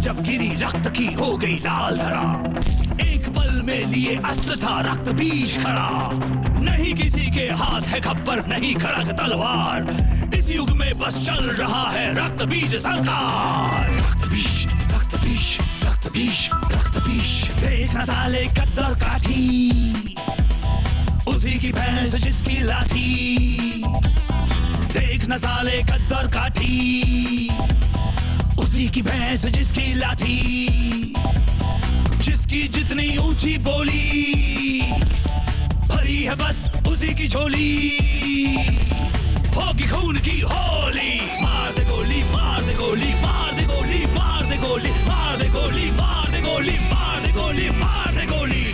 जब गिरी रक्त की हो गई लाल धरा, एक पल में लिए अस्त्र था रक्त बीज खड़ा। नहीं किसी के हाथ है खप्पर, नहीं खड़ग तलवार, इस युग में बस चल रहा है रक्त बीज सरकार। रक्त बीज, रक्त बीज, रक्त बीज, रक्त बीज। देख न साले कद्दर काठी, उसी की भैंस जिसकी लाठी। देख न साले कद्दर काठी, उसी की भैंस जिसकी लाठी। जिसकी जितनी ऊंची बोली, भरी है बस उसी की झोली। होगी खून की होली, मार दे गोली, मार दे गोली, मार दे गोली, मार दे गोली, मार दे गोली, मार दे गोली, मार दे गोली, मार दे गोली।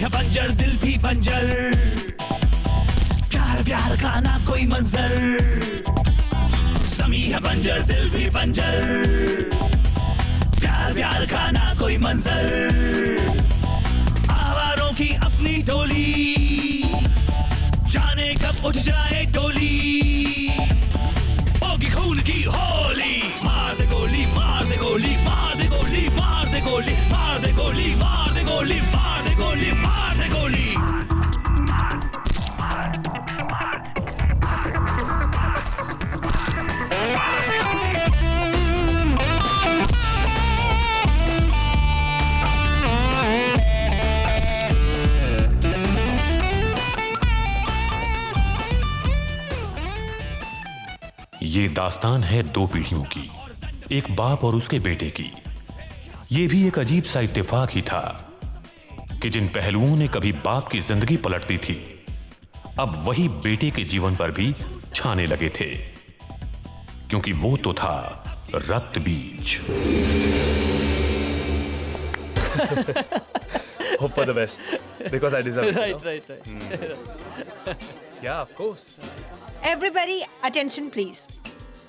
बंजर दिल भी बंजर, प्यार प्यार का ना कोई मंजर। समी है बंजर दिल भी बंजर, प्यार प्यार का ना कोई मंजर। आवारों की अपनी टोली, जाने कब उठ जाए टोली। होगी खून की होली, मार दे गोली, मार दे गोली, मार दे गोली, मार दे गोली, मार दे गोली, मार दे गोली, मार दे गोली, मार दे गोली। ये दास्तान है दो पीढ़ियों की, एक बाप और उसके बेटे की। ये भी एक अजीब सा इत्तेफाक ही था कि जिन पहलुओं ने कभी बाप की जिंदगी पलट दी थी, अब वही बेटे के जीवन पर भी छाने लगे थे, क्योंकि वो तो था रक्त बीज। Hope for the best, because I deserve it. Right. Yeah, of course. Everybody, attention please.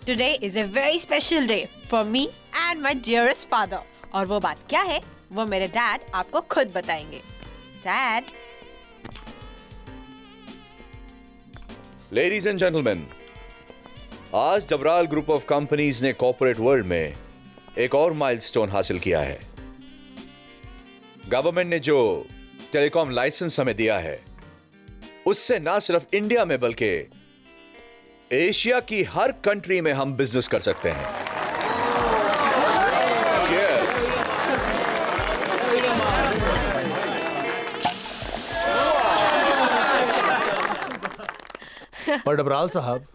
Today is a very special day for me and my dearest father. और वो बात क्या है, वो मेरे डैड आपको खुद बताएंगे। डैड। Ladies and gentlemen, आज डबराल ग्रुप ऑफ कंपनीज ने कॉर्पोरेट वर्ल्ड में एक और माइलस्टोन हासिल किया है। गवर्नमेंट ने जो टेलीकॉम लाइसेंस हमें दिया है, उससे ना सिर्फ इंडिया में बल्कि एशिया की हर कंट्री में हम बिजनेस कर सकते हैं। पर डबराल साहब,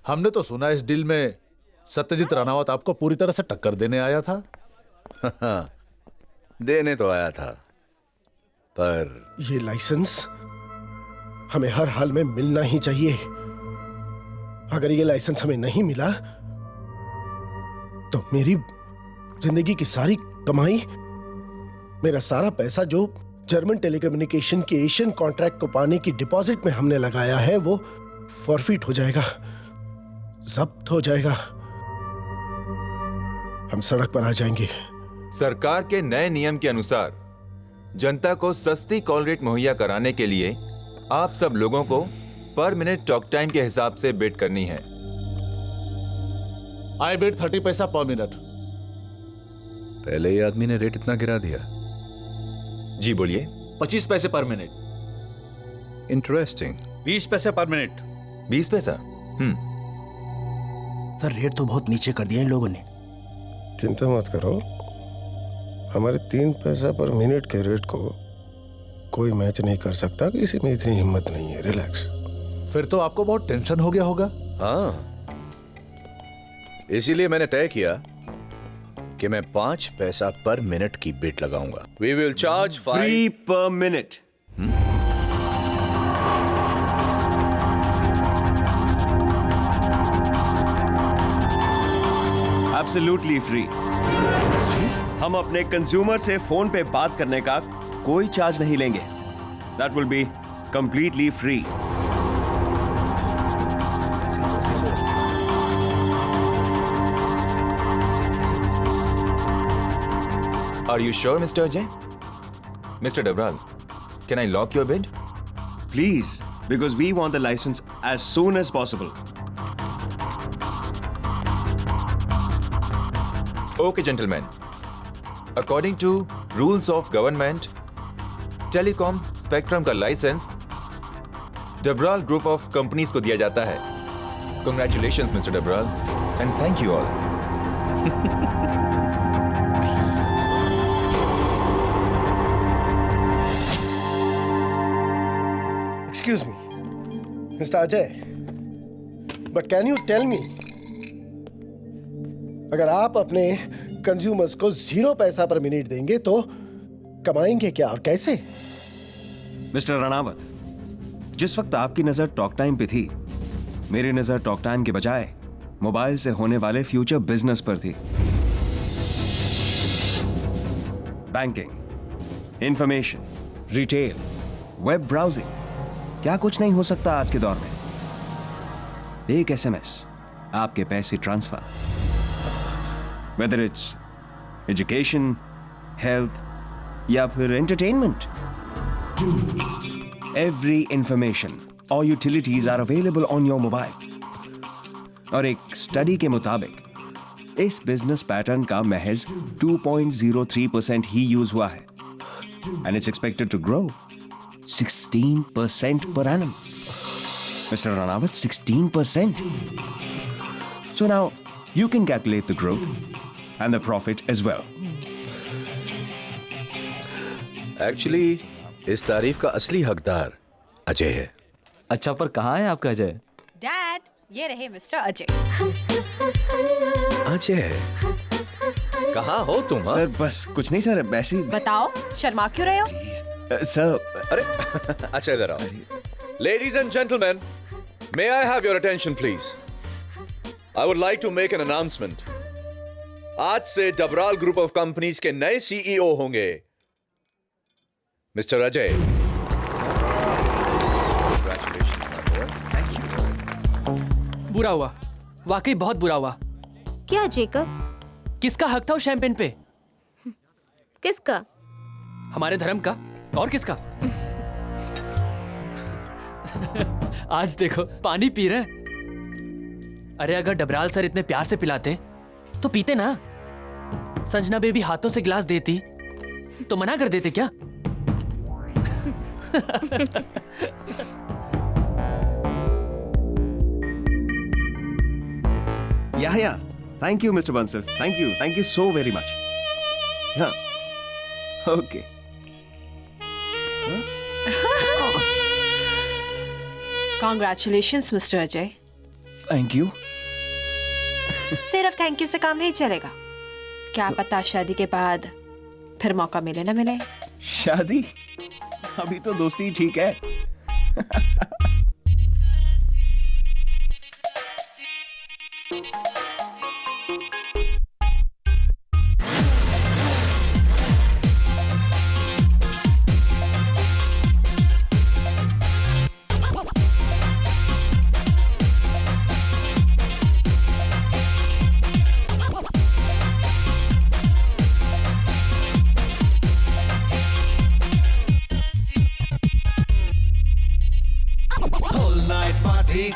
हमने तो सुना इस डील में सत्यजीत राणावत आपको पूरी तरह से टक्कर देने आया था। देने तो आया था, पर ये लाइसेंस हमें हर हाल में मिलना ही चाहिए। अगर ये लाइसेंस हमें नहीं मिला तो मेरी जिंदगी की सारी कमाई, मेरा सारा पैसा जो जर्मन टेलीकम्युनिकेशन के एशियन कॉन्ट्रैक्ट को पाने की डिपॉजिट में हमने लगाया है, वो फॉरफिट हो जाएगा, जब्त हो जाएगा। हम सड़क पर आ जाएंगे। सरकार के नए नियम के अनुसार जनता को सस्ती कॉल रेट मुहैया कराने के लिए आप सब लोगों को पर मिनट टॉक टाइम के हिसाब से बिड करनी है। आई बिड 30 पैसा पर मिनट। पहले ही आदमी ने रेट इतना गिरा दिया। जी बोलिए। 25 पैसे पर मिनट। इंटरेस्टिंग। 20 पैसे पर मिनट। 20 पैसा? सर, रेट तो बहुत नीचे कर दिया इन लोगों ने। चिंता मत करो, हमारे 3 पैसा पर मिनट के रेट को कोई मैच नहीं कर सकता, किसी में इतनी हिम्मत नहीं है। रिलैक्स। फिर तो आपको बहुत टेंशन हो गया होगा। हाँ, इसीलिए मैंने तय किया कि मैं 5 पैसा पर मिनट की बिट लगाऊंगा। We will charge 3 per minute. Absolutely free. हम अपने कंज्यूमर से फोन पे बात करने का कोई चार्ज नहीं लेंगे. That will be completely free. Are you sure, Mr. Ajay? Mr. Dabral, can I lock your bid? Please, because we want the license as soon as possible. Okay, gentlemen. According to rules of government, telecom spectrum का license Dabral group of companies को दिया जाता है. Congratulations, Mr. Dabral, and thank you all. Excuse me, Mr. Ajay, but can you tell me, अगर आप अपने consumers को 0 पैसा पर मिनट देंगे तो कमाएंगे क्या और कैसे? मिस्टर रणावत, जिस वक्त आपकी नजर टॉक टाइम पे थी, मेरी नजर टॉक टाइम के बजाय मोबाइल से होने वाले फ्यूचर बिजनेस पर थी. Banking, information, retail, web browsing, क्या कुछ नहीं हो सकता आज के दौर में. एक एसएमएस, आपके पैसे transfer. Whether it's education, health या फिर एंटरटेनमेंट, एवरी इंफॉर्मेशन और utilities are available on your mobile. और एक स्टडी के मुताबिक इस बिजनेस पैटर्न का महज 2.03% ही यूज हुआ है. And it's expected to grow 16% per annum. Mr. Ranawat, 16%. So now you can calculate the growth and the profit as well. Actually इस तारीफ का असली हकदार अजय है. अच्छा, पर कहाँ है आपका अजय? डैड, ये रहे मिस्टर अजय. अजय, कहाँ हो तुम? सर बस कुछ नहीं सर, वैसे ही. बताओ, शर्मा क्यों रहे हो? सर, अरे अच्छा, इधर आओ. Ladies and gentlemen, may I have your attention please? I would like to make an announcement. आज से डबराल ग्रुप ऑफ कंपनीज के नए सीईओ होंगे मिस्टर अजय. बुरा हुआ, वाकई बहुत बुरा हुआ. क्या जेकब? किसका हक था उस शैंपेन पे? किसका? हमारे धर्म का. और किसका? आज देखो पानी पी रहे. अरे अगर डबराल सर इतने प्यार से पिलाते तो पीते ना. संजना बेबी हाथों से गिलास देती तो मना कर देते क्या? yeah. Thank you, Mr. Bansal. Thank you so very much. Yeah. Okay. Congratulations, Mr. Ajay. Thank you. सिर्फ थैंक यू से काम नहीं चलेगा. क्या पता शादी के बाद फिर मौका मिले ना मिले. शादी? अभी तो दोस्ती ठीक है.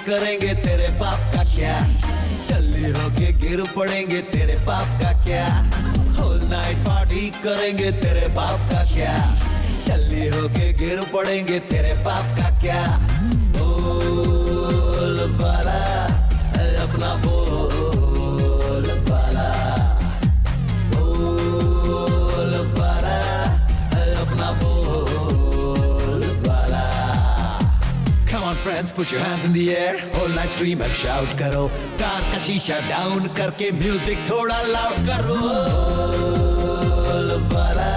करेंगे तेरे बाप का क्या, जल्दी होके गिर पड़ेंगे तेरे बाप का क्या. होल नाइट पार्टी करेंगे तेरे बाप का क्या, जल्दी होके गिर पड़ेंगे तेरे बाप का क्या. बोल बाला अपना बोल बाला, बोल बाला अपना बोल hands, put your hands in the air. Whole night scream and shout करो. कार का शीशा down करके music थोड़ा loud करो. बोल बाला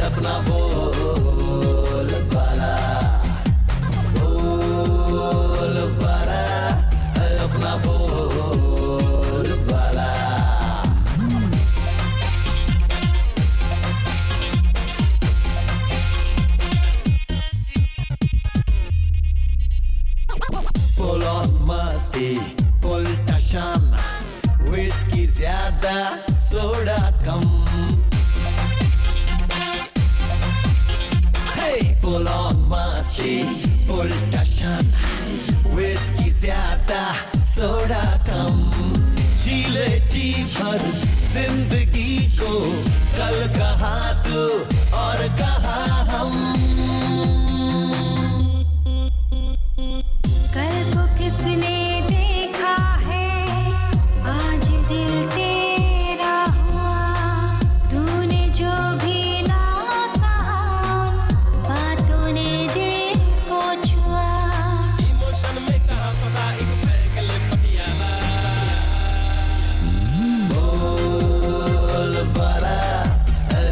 अपना बोल बाला. बोल बाला अपना बोल बाला. Full on मस्ती, full टशन, whiskey ज़्यादा, soda come. Hey, full on मस्ती, full टशन, whiskey ज़्यादा, सोडा कम. जी ले जी भर जिंदगी को, कल कहा तू और कहा हम. कल को किसने देखा है, आज दिल तेरा हुआ. तूने जो भी ना कहा, बातों ने दिल को छुआ. इमोशन में कहा फंसा एक पैगल पटियाला. बोल बाला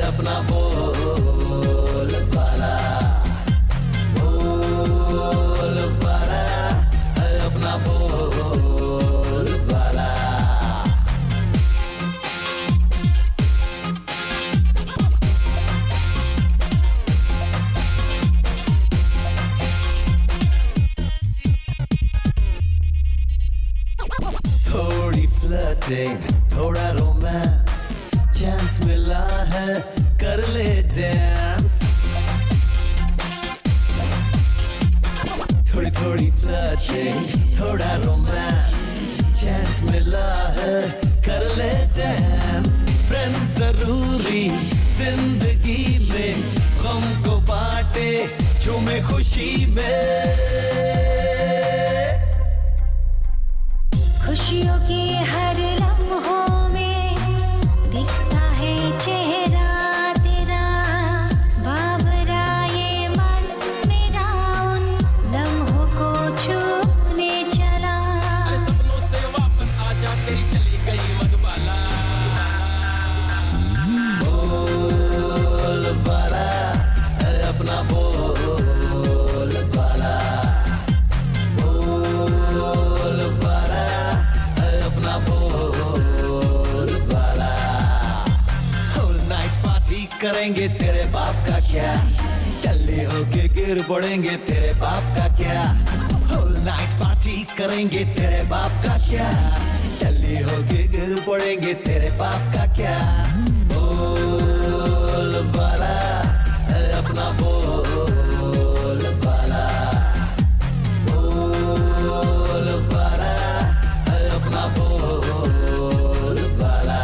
अपना बोल बाला. बोल बाला अपना बोल बाला. थोड़ी फ्लर्टिंग, थोड़ा रोमांस, चांस मिला है कर ले डांस. थोड़ी थोड़ी फ्लर्टिंग, थोड़ा रोमांस, चांस मिला है कर ले डांस. फ्रेंड जरूरी जिंदगी में, गम को बांटे झूमे खुशी में. खुशियों के हर लम्हों में दिखता है चेहरा तेरा. बाबरा ये मन मेरा उन लम्हों को छूने चला. सपनों से वापस आजा, तेरी चली गई मधुबाला. बोल बाला अपना बोल बाला. बोल बाला अपना बोल बाला. Whole night party करेंगे तेरे बाप का क्या. टल्ले होके गिर पड़ेंगे तेरे बाप का क्या. Whole night party करेंगे तेरे बाप का क्या. टल्ले होके गिर पड़ेंगे तेरे बाप का क्या. बोल बाला अपना बोल बाला. बोल बाला अपना बोल बाला.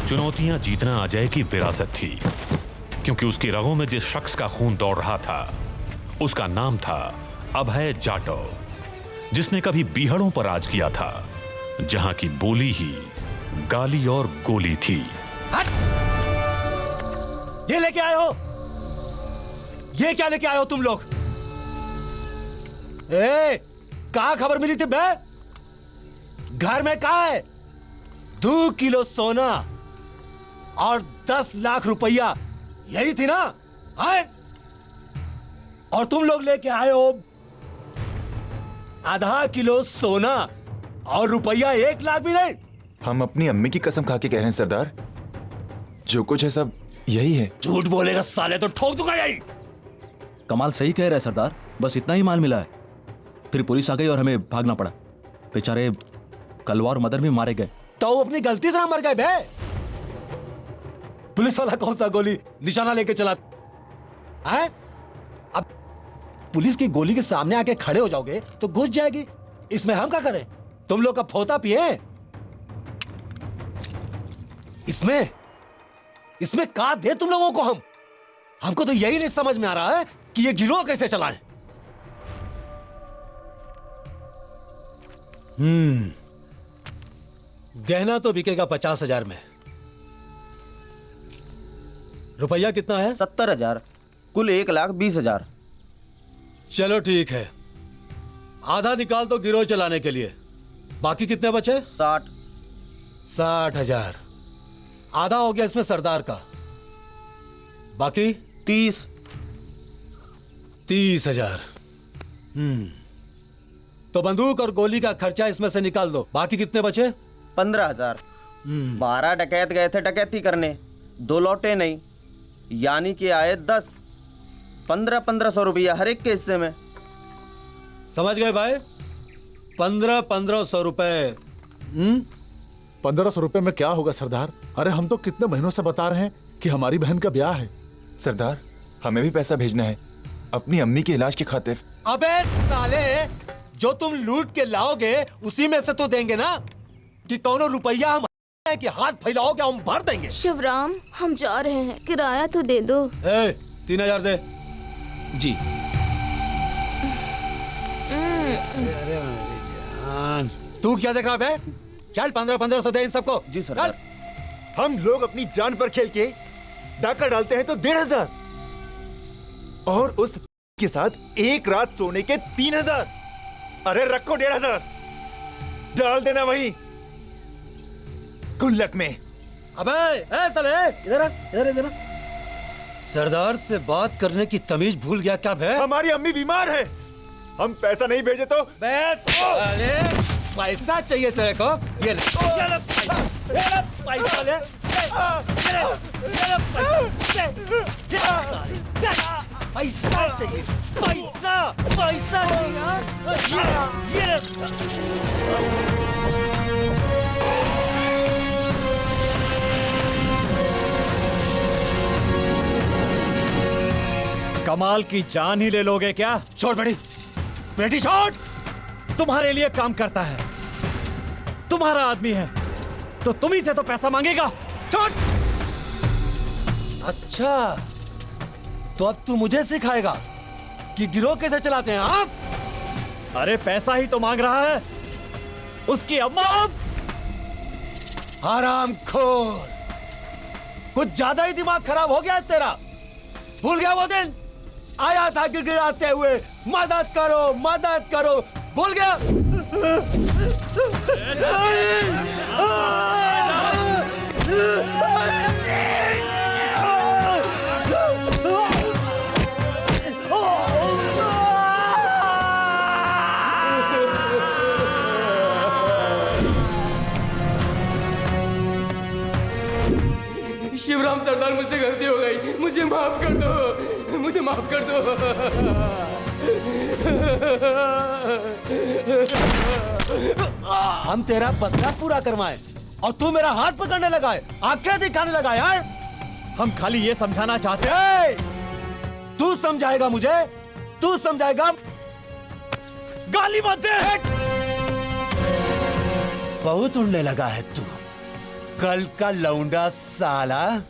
चुनौतियां जीतना अजय की विरासत थी, क्योंकि उसकी रगों में जिस शख्स का खून दौड़ रहा था उसका नाम था अभय जाटव, जिसने कभी बीहड़ों पर राज किया था, जहां की बोली ही गाली और गोली थी. ये लेके आए हो? ये क्या लेके आए हो तुम लोग? कहां खबर मिली थी बे? घर में कहा है? 2 किलो सोना और 10 लाख रुपया, यही थी ना? आए? और तुम लोग लेके आए हो आधा किलो सोना और रुपया 1 लाख भी नहीं. हम अपनी अम्मी की कसम खा के कह रहे हैं सरदार, जो कुछ है सब यही है. झूठ बोलेगा साले तो ठोक दूंगा यही. कमाल सही कह रहा है सरदार, बस इतना ही माल मिला है. फिर पुलिस आ गई और हमें भागना पड़ा. बेचारे कलवा और मदन भी मारे गए. तो वो अपनी गलती से ना मर गए बे. पुलिस वाला कौन सा गोली निशाना लेके चला है? अब पुलिस की गोली के सामने आके खड़े हो जाओगे तो घुस जाएगी. इसमें हम क्या करें? तुम लोग का फोता पिए? इसमें का दे तुम लोगों को हम? हमको तो यही नहीं समझ में आ रहा है कि ये गिरोह कैसे चलाएं. गहना तो बिकेगा 50,000 में। रुपया कितना है? 70,000, कुल 1,20,000। चलो ठीक है, आधा निकाल दो गिरोह चलाने के लिए। बाकी कितने बचे? 60,000। आधा हो गया इसमें सरदार का, बाकी 30,000। तो बंदूक और गोली का खर्चा इसमें से निकाल दो। बाकी कितने बचे? 15,000। 12 डकैत गए थे डकैती करने, 2 लौटे नहीं, यानी कि आए 10। 1500 रुपया हर एक के हिस्से में। समझ गए भाई? 1500 रुपए। 1500 रुपए में क्या होगा सरदार? अरे हम तो कितने महीनों से बता रहे हैं कि हमारी बहन का ब्याह है। सरदार, हमें भी पैसा भेजना है अपनी अम्मी के इलाज की खातिर। अबे साले, जो तुम लूट के लाओगे उसी में से तो देंगे ना, कि कौनो रुपया हम है कि हाथ फैलाओगे हम भर देंगे। शिवराम, हम जा रहे हैं, किराया तो दे दो। 3,000 दे। जी। तू क्या देख रहा है? चल 1500 दे इन सबको। जी सरदार। हम लोग अपनी जान पर खेल के डाका डालते हैं तो 1,500, और उस के साथ एक रात सोने के 3,000। अरे रखो 1,500, डाल देना वही गुल्लक में। अबे साले, इधर। सरदार से बात करने की तमीज भूल गया क्या बे? हमारी अम्मी बीमार है, हम पैसा नहीं भेजे तो। पैसा चाहिए तेरे को? ये ले पैसा ले। पैसा चाहिए, पैसा चाहिए। कमाल की जान ही ले लोगे क्या? छोड़ बेटी छोड़। तुम्हारे लिए काम करता है, तुम्हारा आदमी है, तो तुम ही से तो पैसा मांगेगा। छोड़। अच्छा, तो अब तू मुझे सिखाएगा कि गिरोह कैसे चलाते हैं आप? अरे पैसा ही तो मांग रहा है, उसकी अम्मा। हरामखोर, कुछ ज्यादा ही दिमाग खराब हो गया है तेरा। भूल गया वो दिन आया था गिड़गिड़ाते हुए, मदद करो। भूल गया? शिवराम सरदार, मुझसे गलती हो गई, मुझे माफ कर दो, मुझे माफ कर दो। हम तेरा बदला पूरा करवाए और तू मेरा हाथ पकड़ने लगा है, आंखें दिखाने लगा है। हम खाली ये समझाना चाहते हैं। तू समझाएगा मुझे? तू समझाएगा? गाली मत दे। बहुत उड़ने लगा है तू, कल का लौंडा साला।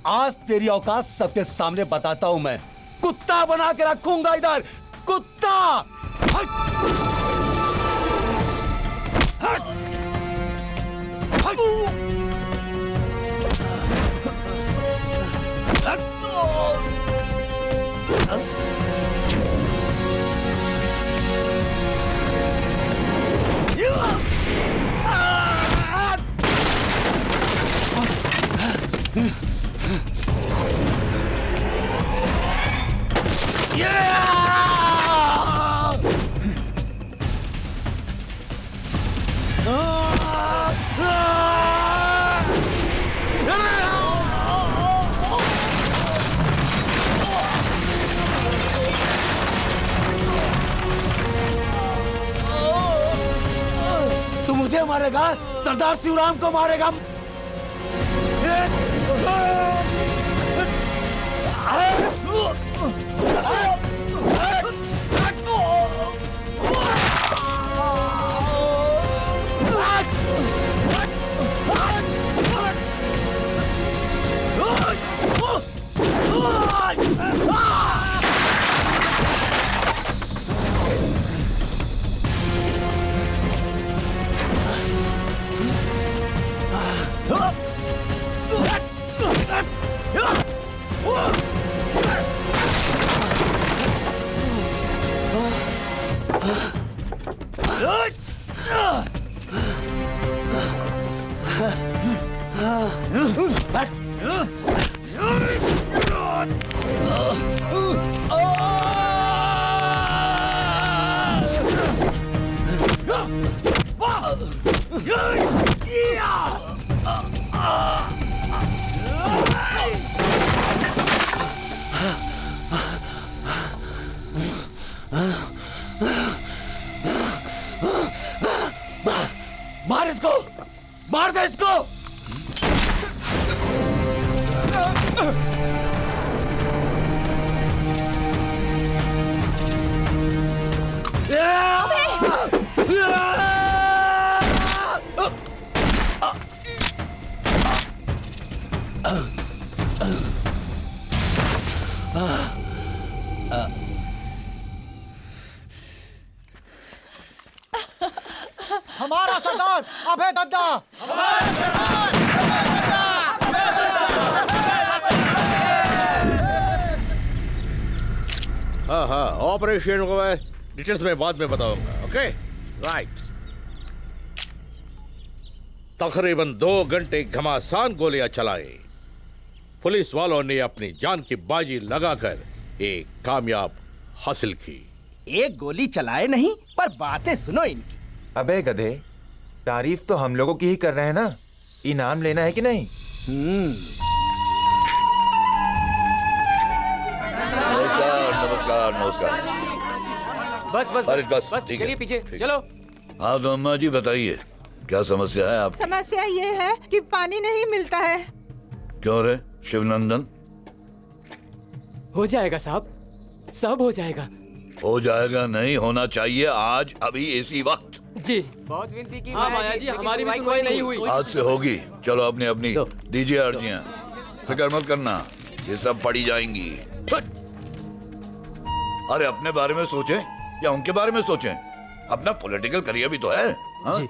आज तेरी औकात सबके सामने बताता हूं मैं। कुत्ता बना के रखूंगा इधर, कुत्ता। हट! हट! हट! तू मुझे मारेगा? सरदार शिवराम को मारेगा? मार इसको, मार दे इसको। हमारा सरदार अभय दद्दा। हाँ हाँ, ऑपरेशन को मैं डिटेल्स में बाद में बताऊंगा। Okay right. तकरीबन 2 घंटे घमासान गोलियां चलाई। पुलिस वालों ने अपनी जान की बाजी लगाकर एक कामयाब हासिल की। एक गोली चलाए नहीं, पर बातें सुनो इनकी। अबे गधे, तारीफ तो हम लोगों की ही कर रहे हैं ना, इनाम लेना है कि नहीं? नमस्कार नमस्कार। बस बस अरे बस बस ठीक है, चलिए पीछे ठीक। चलो। हाँ तो अम्मा जी बताइए, क्या समस्या है आप? समस्या ये है कि पानी नहीं मिलता है। क्यों रे शिवनंदन? हो जाएगा साहब, सब हो जाएगा। हो जाएगा नहीं, होना चाहिए आज, अभी इसी वक्त। जी बहुत विनती की। हाँ माया जी, हमारी भी सुनवाई नहीं हुई। आज से होगी। चलो अपनी अपनी दीजिए अर्जियां। फिक्र मत करना, ये सब पड़ी जाएंगी। अरे अपने बारे में सोचें या उनके बारे में सोचें? अपना पॉलिटिकल करियर भी तो है। हाँ? जी।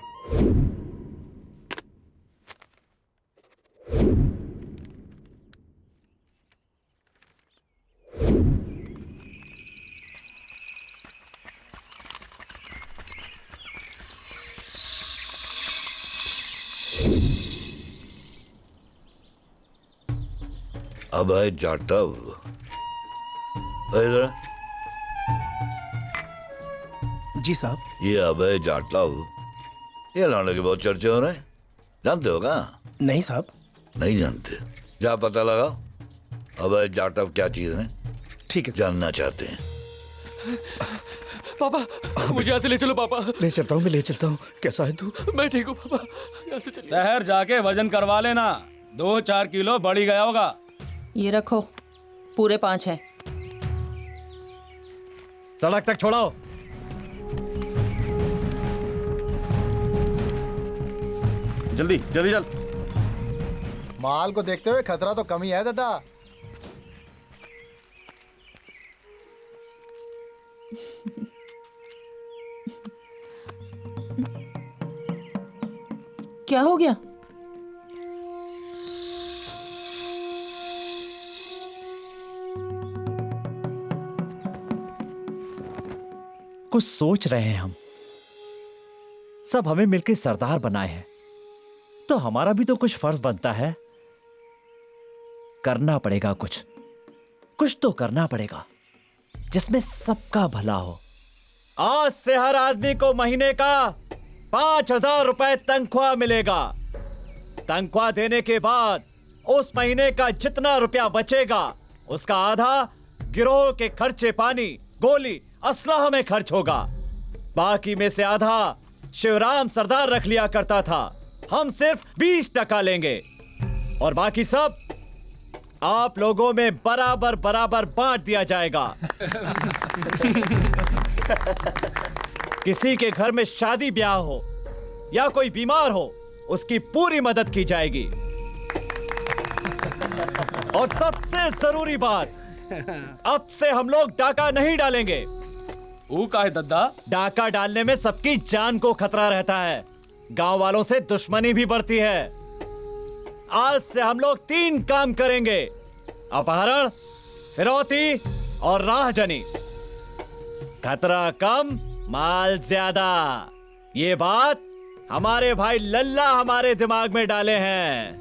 अभय जाटव, इधर। जी साहब। ये अभय जाटव, ये लौंडे के बहुत चर्चे हो रहे हैं, जानते हो क्या? नहीं साहब। नहीं जानते? जा पता लगाओ अभय जाटव क्या चीज है। ठीक है, जानना चाहते हैं। पापा मुझे यहाँ से ले चलो पापा। ले चलता हूँ, मैं ले चलता हूँ। कैसा है तू? मैं ठीक हूँ पापा, यहाँ से चलिए। शहर जाके वजन करवा लेना, 2-4 किलो बढ़ ही गया होगा। ये रखो, पूरे 5 हैं। सड़क तक छोड़ो। जल्दी जल्दी चल। माल को देखते हुए खतरा तो कम ही है दादा। क्या हो गया? कुछ सोच रहे हैं हम। सब हमें मिलकर सरदार बनाए हैं, तो हमारा भी तो कुछ फर्ज बनता है। करना पड़ेगा कुछ तो करना पड़ेगा जिसमें सबका भला हो। आज से हर आदमी को महीने का 5,000 रुपए तनख्वाह मिलेगा। तनख्वाह देने के बाद उस महीने का जितना रुपया बचेगा उसका आधा गिरोह के खर्चे पानी, गोली, असलहा में खर्च होगा। बाकी में से आधा शिवराम सरदार रख लिया करता था। हम सिर्फ 20% लेंगे और बाकी सब आप लोगों में बराबर बराबर बांट दिया जाएगा। किसी के घर में शादी ब्याह हो या कोई बीमार हो, उसकी पूरी मदद की जाएगी। और सबसे जरूरी बात, अब से हम लोग डाका नहीं डालेंगे। वो का है दद्दा? डाका डालने में सबकी जान को खतरा रहता है, गांव वालों से दुश्मनी भी बढ़ती है। आज से हम लोग 3 काम करेंगे: अपहरण, फिरौती और राहजनी। खतरा कम, माल ज्यादा। ये बात हमारे भाई लल्ला हमारे दिमाग में डाले हैं।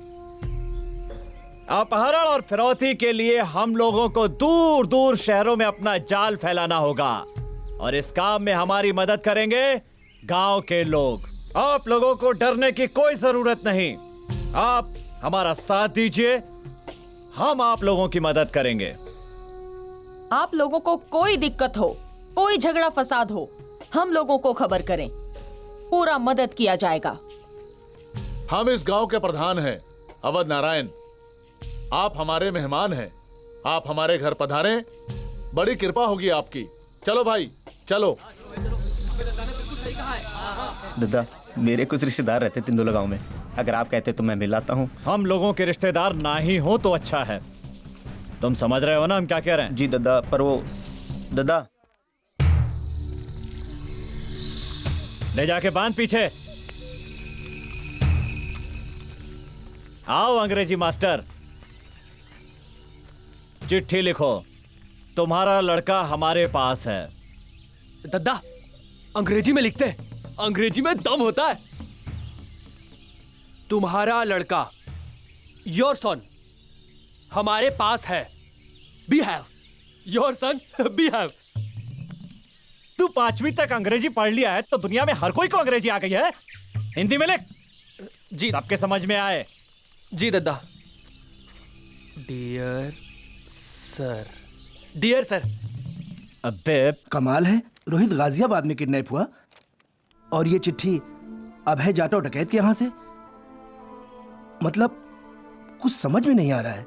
अपहरण और फिरौती के लिए हम लोगों को दूर दूर शहरों में अपना जाल फैलाना होगा और इस काम में हमारी मदद करेंगे गांव के लोग। आप लोगों को डरने की कोई जरूरत नहीं। आप हमारा साथ दीजिए, हम आप लोगों की मदद करेंगे। आप लोगों को कोई दिक्कत हो, कोई झगड़ा फसाद हो, हम लोगों को खबर करें, पूरा मदद किया जाएगा। हम इस गांव के प्रधान हैं अवध नारायण। आप हमारे मेहमान हैं, आप हमारे घर पधारें, बड़ी कृपा होगी आपकी। चलो भाई चलो। दादा, मेरे कुछ रिश्तेदार रहते तिंदुला गांव में, अगर आप कहते तो मैं मिल आता हूँ। हम लोगों के रिश्तेदार ना ही हो तो अच्छा है। तुम समझ रहे हो ना हम क्या कह रहे हैं? जी दादा, पर वो दादा ले जाके बांध पीछे। आओ अंग्रेजी मास्टर, चिट्ठी लिखो। तुम्हारा लड़का हमारे पास है। दद्दा, अंग्रेजी में लिखते, अंग्रेजी में दम होता है। तुम्हारा लड़का, योर सन, हमारे पास है। Behave, your son behave. तू 5वीं तक अंग्रेजी पढ़ लिया है तो दुनिया में हर कोई को अंग्रेजी आ गई है। हिंदी में लिख, जी सबके समझ में आए। जी दद्दा। Dear sir, dear sir. अबे कमाल है, रोहित गाजियाबाद में किडनैप हुआ और ये चिट्ठी अभय जाटव डकैत के यहां से। मतलब कुछ समझ में नहीं आ रहा है।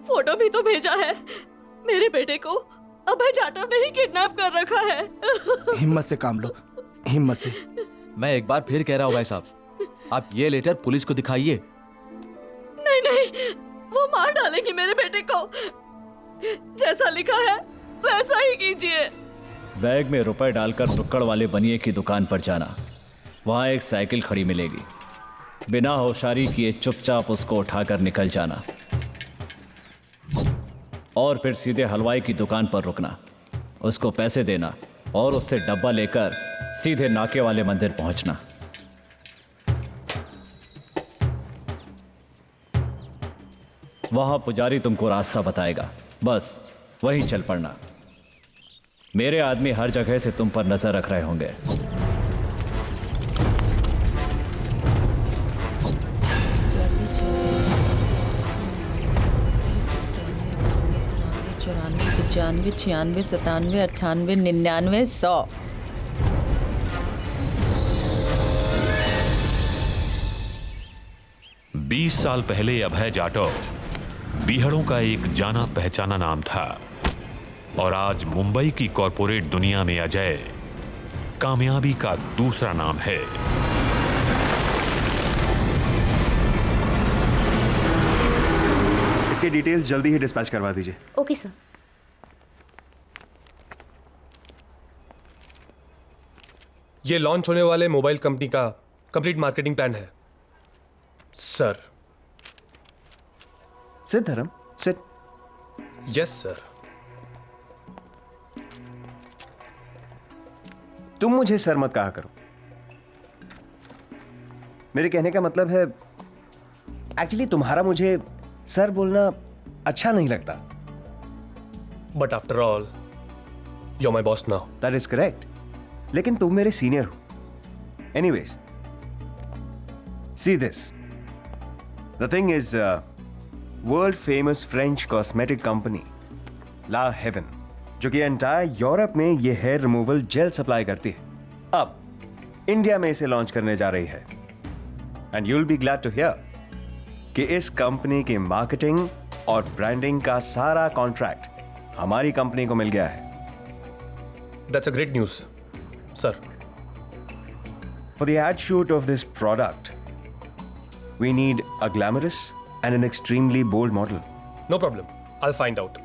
फोटो भी तो भेजा है। मेरे बेटे को अभय जाटव ने ही किडनैप कर रखा है। हिम्मत से काम लो, हिम्मत से। मैं एक बार फिर कह रहा हूँ भाई साहब, आप ये लेटर पुलिस को दिखाइए। नहीं नहीं, वो मार डालेंगे मेरे बेटे को। जैसा लिखा है वैसा ही कीजिए। बैग में रुपए डालकर टुक्कड़ वाले बनिए की दुकान पर जाना। वहां एक साइकिल खड़ी मिलेगी। बिना होशियारी किए चुपचाप उसको उठाकर निकल जाना और फिर सीधे हलवाई की दुकान पर रुकना। उसको पैसे देना और उससे डब्बा लेकर सीधे नाके वाले मंदिर पहुंचना। वहां पुजारी तुमको रास्ता बताएगा, बस वहीं चल पड़ना। मेरे आदमी हर जगह से तुम पर नजर रख रहे होंगे। चौरानवे, 95, 96, 97, 98, 99, 100। बीस साल पहले अभय जाटव बीहड़ों का एक जाना पहचाना नाम था और आज मुंबई की कॉरपोरेट दुनिया में अजय कामयाबी का दूसरा नाम है। इसके डिटेल्स जल्दी ही डिस्पैच करवा दीजिए। Okay sir. ये लॉन्च होने वाले मोबाइल कंपनी का कंप्लीट मार्केटिंग प्लान है सर। सिट धर्म, सिट। Yes sir. तुम मुझे सर मत कहा करो। मेरे कहने का मतलब है, एक्चुअली तुम्हारा मुझे सर बोलना अच्छा नहीं लगता। But after all you are my boss now. That is correct, लेकिन तुम मेरे सीनियर हो। Anyways, see this. The thing is world famous French cosmetic company La Haven, जो कि एंटायर यूरोप में ये हेयर रिमूवल जेल सप्लाई करती है, अब इंडिया में इसे लॉन्च करने जा रही है। And you will be glad to hear कि इस कंपनी की मार्केटिंग और ब्रांडिंग का सारा कॉन्ट्रैक्ट हमारी कंपनी को मिल गया है। That's a great news sir. For the ad shoot of this product we need a glamorous and an extremely bold model. No problem. I'll find out.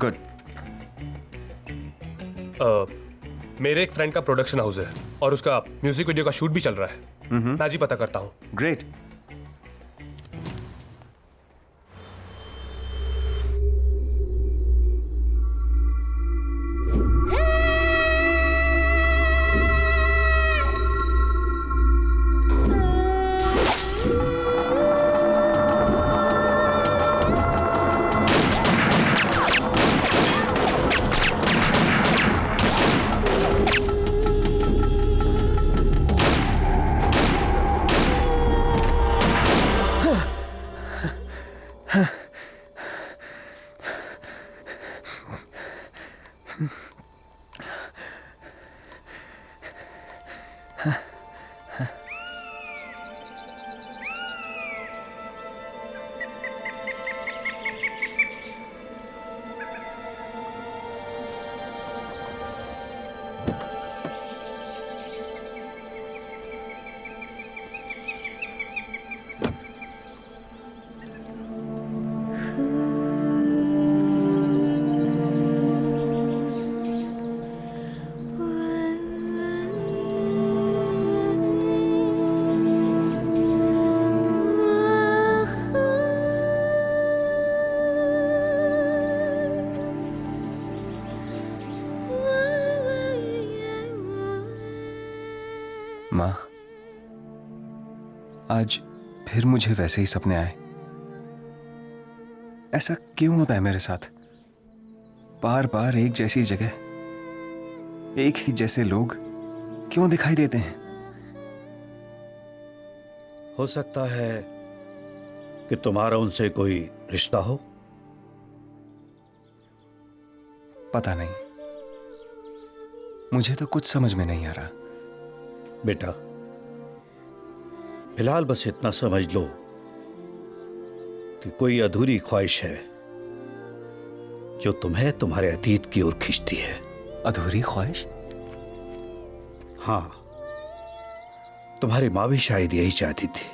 Good. मेरे एक फ्रेंड का प्रोडक्शन हाउस है और उसका म्यूजिक वीडियो का shoot भी चल रहा है। मैं आज ही पता करता हूँ। Great. माँ, आज फिर मुझे वैसे ही सपने आए। ऐसा क्यों होता है मेरे साथ? बार बार एक जैसी जगह, एक ही जैसे लोग क्यों दिखाई देते हैं? हो सकता है कि तुम्हारा उनसे कोई रिश्ता हो। पता नहीं, मुझे तो कुछ समझ में नहीं आ रहा। बेटा, फिलहाल बस इतना समझ लो कि कोई अधूरी ख्वाहिश है जो तुम्हें तुम्हारे अतीत की ओर खींचती है। अधूरी ख्वाहिश? हाँ, तुम्हारी माँ भी शायद यही चाहती थी।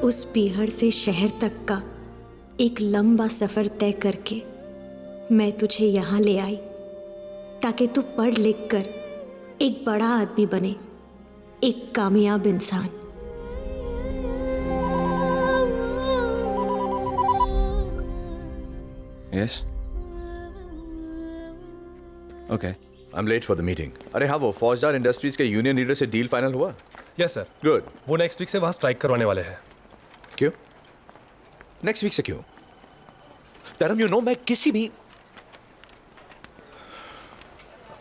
उस पीहड़ से शहर तक का एक लंबा सफर तय करके मैं तुझे यहाँ ले आई ताकि तू पढ़ लिख कर एक बड़ा आदमी बने, एक कामयाब इंसान। Yes, okay. I am late for the meeting. अरे हाँ, वो फौजदार इंडस्ट्रीज के यूनियन लीडर से डील फाइनल हुआ? Yes sir. गुड। वो नेक्स्ट वीक से वहां स्ट्राइक करवाने वाले हैं। क्यों? नेक्स्ट वीक से क्यों? धर्म, यू नो, मैं किसी भी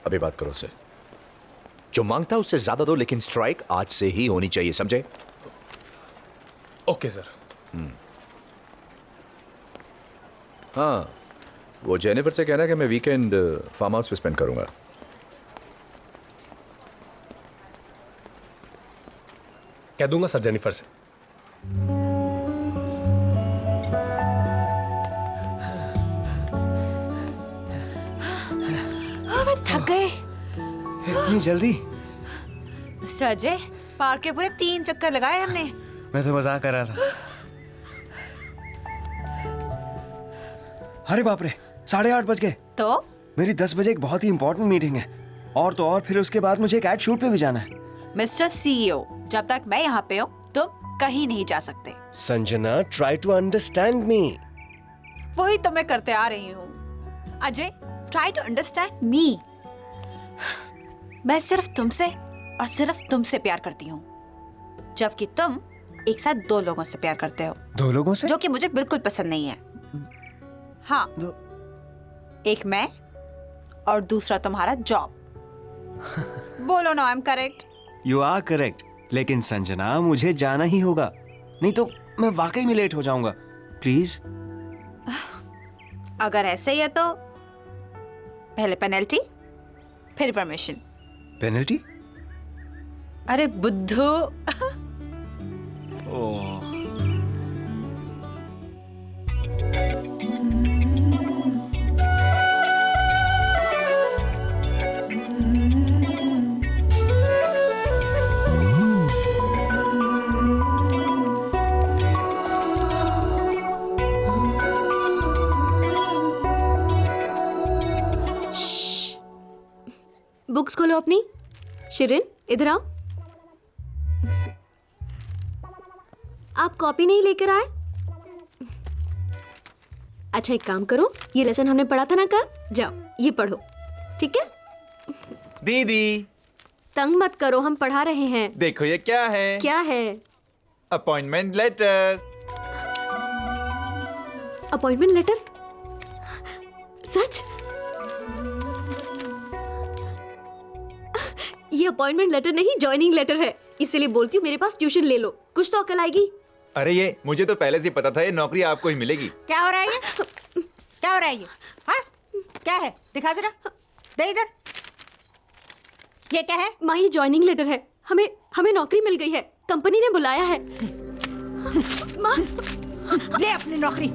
अभी बात करो उससे। जो मांगता है उससे ज्यादा दो, लेकिन स्ट्राइक आज से ही होनी चाहिए, समझे? Okay sir. हाँ, वो जेनिफर से कहना कि मैं वीकेंड फार्म हाउस पे स्पेंड करूंगा। कह दूंगा सर जेनिफर से। मैं थक गए। इतनी जल्दी? मिस्टर अजय, पार्क के पूरे 3 चक्कर लगाए हमने। मैं तो मजाक कर रहा था। अरे बाप रे, 8:30 बज गए। तो मेरी 10 बजे एक बहुत ही इंपॉर्टेंट मीटिंग है, और तो और फिर उसके बाद मुझे एक एड शूट पे भी जाना है। मिस्टर सीईओ, जब तक मैं यहाँ पे हूँ तुम कहीं नहीं जा सकते। Sanjana, try to understand me. वही तो मैं करते आ रही हूँ। Ajay, try to understand me. मैं सिर्फ तुमसे और सिर्फ तुमसे प्यार करती हूँ, जबकि तुम एक साथ 2 लोगों से प्यार करते हो। 2 लोगों से? जो कि मुझे बिल्कुल पसंद नहीं है। हाँ, एक मैं और दूसरा तुम्हारा जॉब। बोलो ना, I am correct? You are correct, लेकिन संजना मुझे जाना ही होगा, नहीं तो मैं वाकई में लेट हो जाऊंगा। प्लीज। अगर ऐसे ही है तो पहले पेनल्टी, फिर परमिशन। पेनल्टी? अरे बुद्धू। ओह, बुक्स खोलो अपनी। शिरिन, इधर आओ। आप कॉपी नहीं लेकर आए? अच्छा, एक काम करो, ये लेसन हमने पढ़ा था ना कल, जाओ ये पढ़ो, ठीक है? दीदी, तंग मत करो, हम पढ़ा रहे हैं। देखो ये क्या है? क्या है? Appointment letter. Appointment letter? सच? ये अपॉइंटमेंट लेटर नहीं, ज्वाइनिंग लेटर है। इसीलिए बोलती हूँ मेरे पास ट्यूशन ले लो, कुछ तो अकल आएगी। अरे ये मुझे तो पहले से पता था ये नौकरी आपको ही मिलेगी। क्या हो रहा है ये? क्या हो रहा है ये? हाँ? क्या है? दिखा जरा, दे इधर। ये क्या है? माँ ये ज्वाइनिंग लेटर है, हमें नौकरी मिल गई है, कंपनी ने बुलाया है। माँ ले अपनी नौकरी।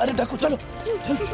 अरे डाकू चलो चलो।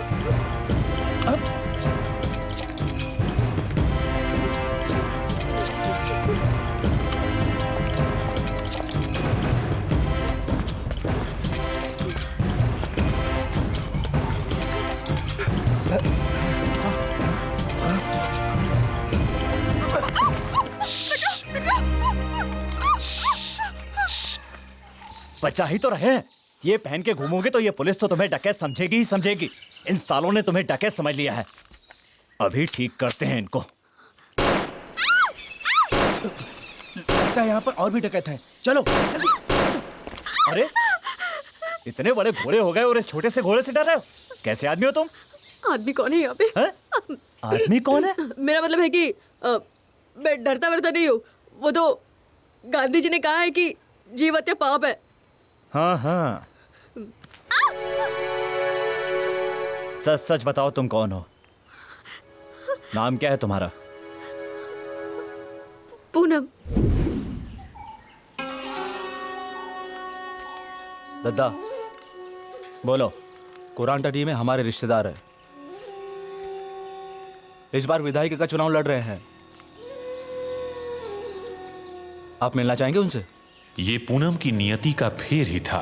बचा ही तो रहे। ये पहन के घूमोगे तो ये पुलिस तो तुम्हें डकैत समझेगी ही समझेगी। इन सालों ने तुम्हें डकैत समझ लिया है। अभी ठीक करते हैं इनको। लगता है यहाँ पर और भी डकैत हैं। चलो जल्दी। अरे इतने बड़े घोड़े हो गए और इस छोटे से घोड़े से डर रहे हो? कैसे आदमी हो तुम? आदमी कौन है यहाँ पे? आदमी कौन है? मेरा मतलब है कि मैं डरता वरता नहीं हूँ। वो तो गांधी जी ने कहा है कि जीव हत्या पाप है। हाँ हाँ, सच सच बताओ तुम कौन हो? नाम क्या है तुम्हारा? पूनम। दद्दा बोलो। कुरान टडी में हमारे रिश्तेदार है, इस बार विधायक का चुनाव लड़ रहे हैं। आप मिलना चाहेंगे उनसे? ये पूनम की नियति का फेर ही था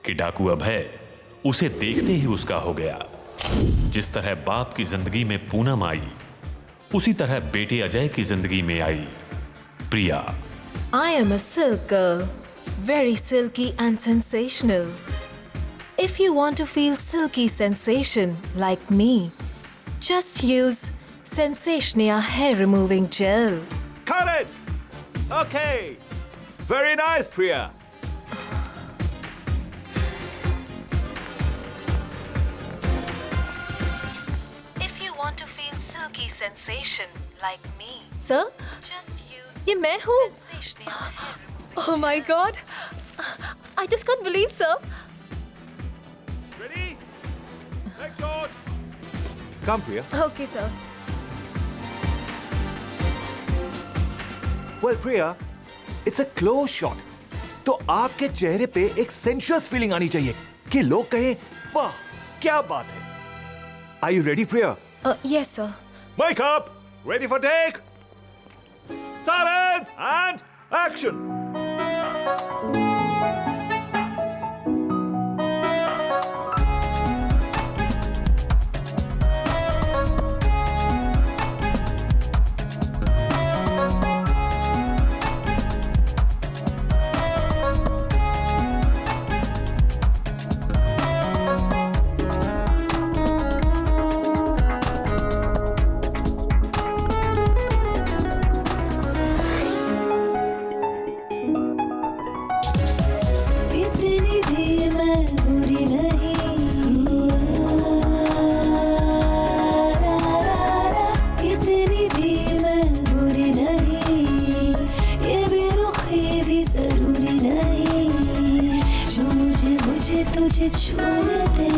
कि डाकू अभय उसे देखते ही उसका हो गया। जिस तरह बाप की जिंदगी में पूनम आई, उसी तरह बेटे अजय की जिंदगी में आई प्रिया। I am a silk girl, very silky and sensational. If you want to feel silky sensation like me, just use Sensationa hair removing gel. Cut it! Okay. Very nice, Priya. If you want to feel silky sensation like me, Sir? just use ये मैं हूँ। Sensationa hair removing Oh my God! I just can't believe, sir. Ready? Next shot. Come, Priya. Okay, sir. Well, Priya, it's a close shot. तो आपके चेहरे पे एक sensuous feeling आनी चाहिए कि लोग कहें वाह क्या बात है। Are you ready, Priya? Yes, sir. Mic up. Ready for take. Silence and action. तुझे छूने दे,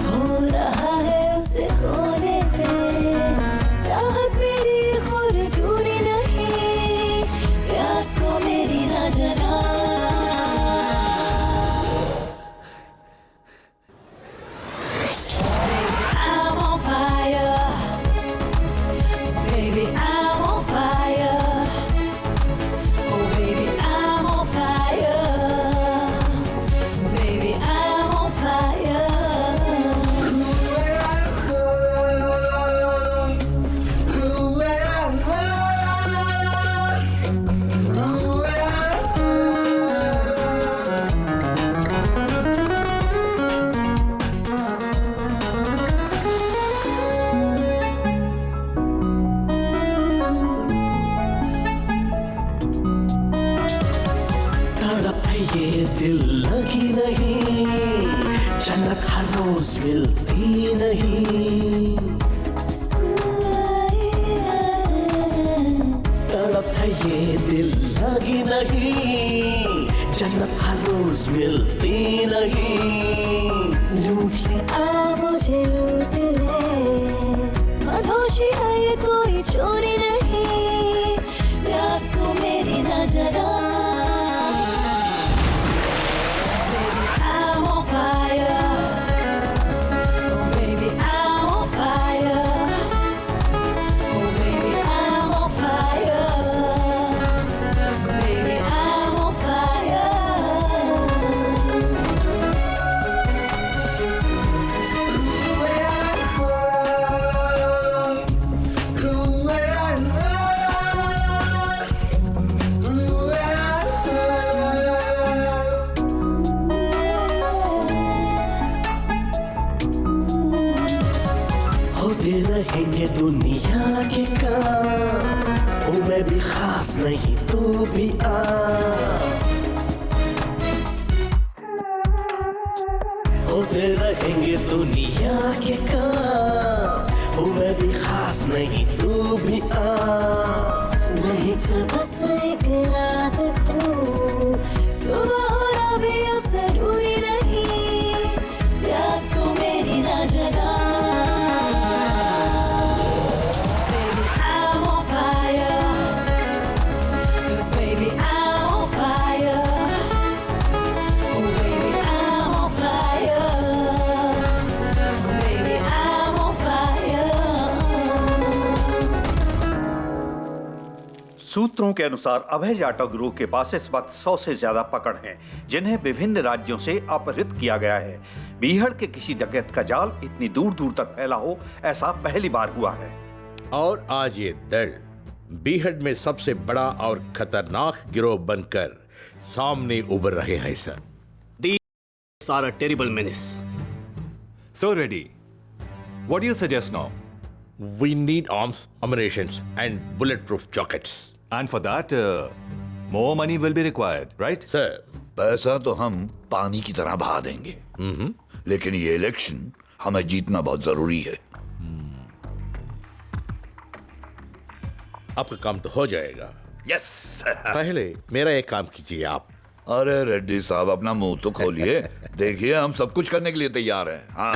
हो रहा है उसे होने दे। चाहत मेरी और दूरी नहीं, प्यास को मेरी ना जला। I'm on fire, baby I'm on fire, oh baby I'm on fire. Baby, I'm on fire. ये दिल लगी नहीं, जन्नत हर रोज मिलती नहीं। तड़प है ये दिल लगी नहीं, जन्नत हर रोज मिलती नहीं। लूट ले आ मुझे लूट ले, मधोशी है ये कोई चोरी नहीं, प्यास को मेरी न जला। रहेंगे दुनिया के काम, ओ मैं भी खास नहीं तू भी आ। होते रहेंगे दुनिया के काम, ओ मैं भी खास नहीं तू भी आ। नहीं जो बस एक रात को, सुबह होना भी अब जरूरी नहीं, प्यास को मेरी ना जला। सूत्रों के अनुसार अभय जाटव गिरोह के पास इस वक्त 100 से ज्यादा पकड़ हैं, जिन्हें विभिन्न राज्यों से अपहृत किया गया है। बीहड़ के किसी डकैत का जाल इतनी दूर दूर तक फैला हो, ऐसा पहली बार हुआ है। और आज ये दल बीहड़ में सबसे बड़ा और खतरनाक गिरोह बनकर सामने उभर रहे हैं sir. These are a terrible menace. So ready. What do you suggest now? We need arms, ammunition, and bulletproof jackets. And for that, more money will be required, right? Sir, पैसा तो हम पानी की तरह बहा देंगे, लेकिन ये इलेक्शन हमें जीतना बहुत जरूरी है। आपका काम तो हो जाएगा। यस। पहले मेरा एक काम कीजिए आप। अरे रेड्डी साहब अपना मुंह तो खोलिए, देखिए हम सब कुछ करने के लिए तैयार हैं। हाँ।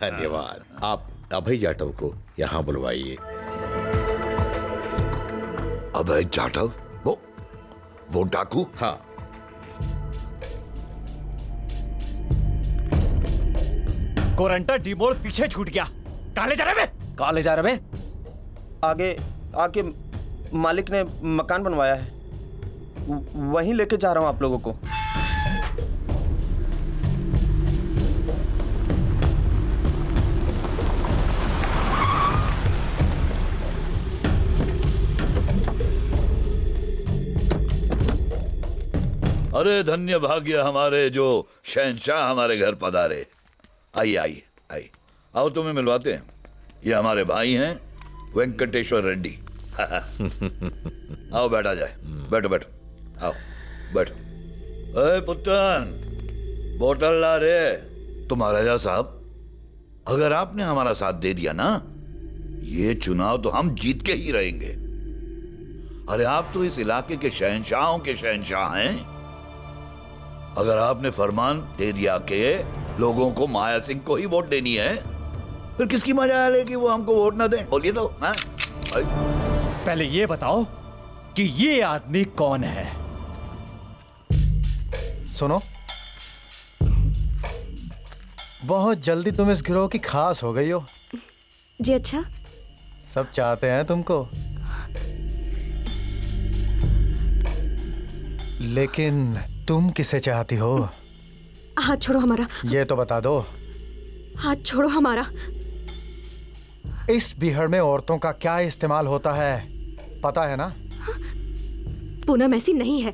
धन्यवाद। आप अभय जाटव को यहाँ बुलवाइए। अभय जाटव? वो डाकू? हाँ। कोरंटा डीमोल पीछे छूट गया। कहाँ ले जा रहे बे? कहाँ ले जा रहे बे? आगे आके मालिक ने मकान बनवाया है, वहीं लेके जा रहा हूं आप लोगों को। अरे धन्य भाग्य हमारे जो शहंशाह हमारे घर पधारे। आइए आइए आइए, आओ तुम्हें मिलवाते हैं। ये हमारे भाई हैं वेंकटेश्वर रेड्डी। आओ बैठा जाए, बैठो बैठो, आओ बैठो। अरे पुत्तन, बोतल ला रे। तो महाराजा साहब, अगर आपने हमारा साथ दे दिया ना, ये चुनाव तो हम जीत के ही रहेंगे। अरे आप तो इस इलाके के शहंशाहों के शहंशाह हैं। अगर आपने फरमान दे दिया कि लोगों को माया सिंह को ही वोट देनी है, फिर किसकी मजाल है कि वो हमको वोट ना दें? बोलिए तो। पहले ये बताओ कि ये आदमी कौन है? सुनो, बहुत जल्दी तुम इस गिरोह की खास हो गई हो। जी अच्छा। सब चाहते हैं तुमको, लेकिन तुम किसे चाहती हो? हाथ छोड़ो हमारा। ये तो बता दो। हाथ छोड़ो हमारा। इस बीहड़ में औरतों का क्या इस्तेमाल होता है पता है ना? पूनम ऐसी नहीं है।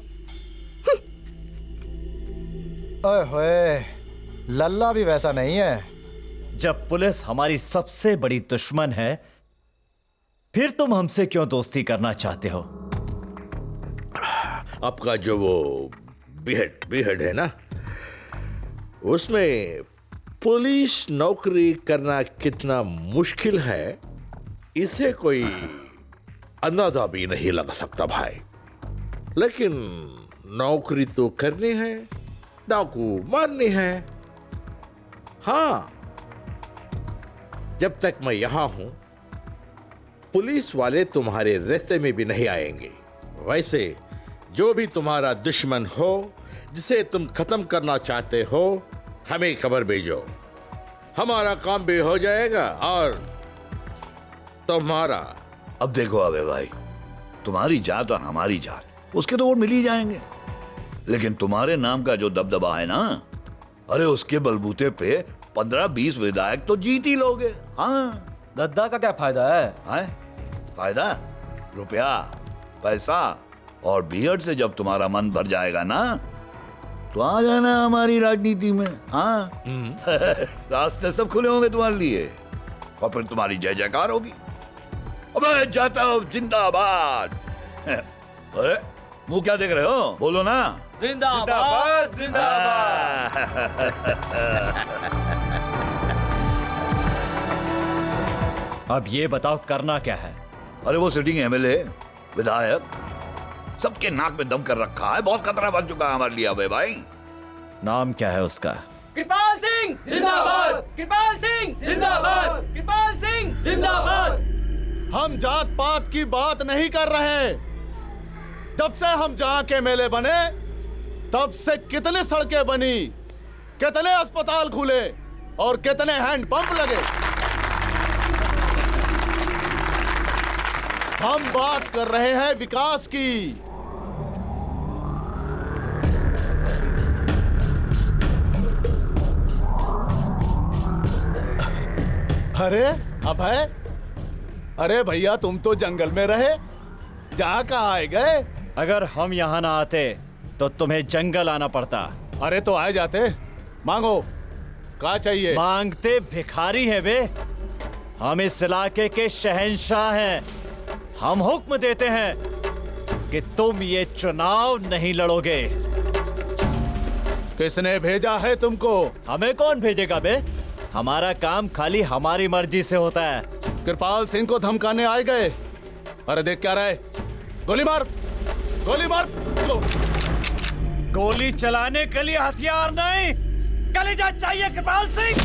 ओए होए, लल्ला भी वैसा नहीं है। जब पुलिस हमारी सबसे बड़ी दुश्मन है, फिर तुम हमसे क्यों दोस्ती करना चाहते हो? आपका जो वो बीहड़ है ना, उसमें पुलिस नौकरी करना कितना मुश्किल है इसे कोई अंदाजा भी नहीं लगा सकता भाई। लेकिन नौकरी तो करनी है, डाकू मारनी है। हाँ, जब तक मैं यहां हूं पुलिस वाले तुम्हारे रास्ते में भी नहीं आएंगे। वैसे जो भी तुम्हारा दुश्मन हो, जिसे तुम खत्म करना चाहते हो, हमें खबर भेजो, हमारा काम भी हो जाएगा और तुम्हारा। अब देखो अबे भाई, तुम्हारी जात और हमारी जात, उसके तो वोट मिल ही जाएंगे, लेकिन तुम्हारे नाम का जो दबदबा है ना, अरे उसके बलबूते पे 15-20 विधायक तो जीत ही लोगे। हाँ, गद्दा का क्या फायदा है? फायदा? रुपया, पैसा और बीहड़ से जब तुम्हारा मन भर जाएगा ना, तो आ जाना हमारी राजनीति में। हाँ, रास्ते सब खुले होंगे तुम्हारे लिए और फिर तुम्हारी जय जयकार होगी। अबे जाता हूं जिंदाबाद। अरे मुंह क्या देख रहे हो, बोलो ना। जिंदाबाद जिंदाबाद। अब ये बताओ करना क्या है? अरे वो सिटिंग एमएलए, विधायक, सबके नाक में दम कर रखा है, बहुत खतरा बन चुका है हमारे लिए। अबे भाई, नाम क्या है उसका? कृपाल सिंह जिंदाबाद, कृपाल सिंह जिंदाबाद, कृपाल सिंह जिंदाबाद। हम जात पात की बात नहीं कर रहे। जब से हम जहां के मेले बने, तब से कितनी सड़कें बनी, कितने अस्पताल खुले और कितने हैंडपंप लगे। हम बात कर रहे हैं विकास की। अरे अभय, अरे भैया तुम तो जंगल में रहे, जहां कहाँ आए गए? अगर हम यहाँ ना आते तो तुम्हें जंगल आना पड़ता। अरे तो आए जाते। मांगो, क्या चाहिए? मांगते भिखारी है बे, हम इस इलाके के शहंशाह हैं। हम हुक्म देते हैं कि तुम ये चुनाव नहीं लड़ोगे। किसने भेजा है तुमको? हमें कौन भेजेगा बे? हमारा काम खाली हमारी मर्जी से होता है। कृपाल सिंह को धमकाने आए गए। अरे देख क्या रहे, गोली मार, गोली मार। गोली चलाने के लिए हथियार नहीं, कलेजा चाहिए कृपाल सिंह।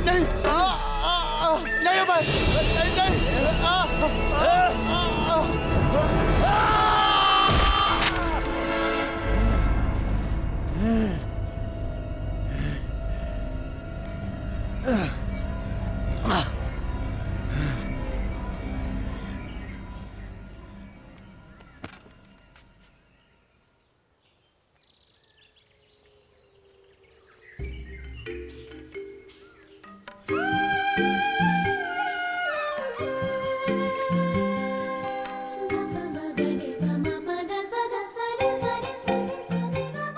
नहीं नहीं भाई,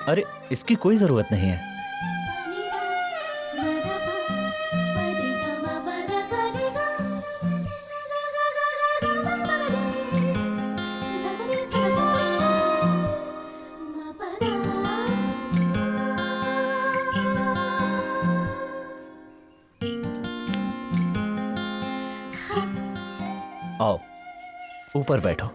अरे इसकी कोई जरूरत नहीं है। आओ ऊपर बैठो।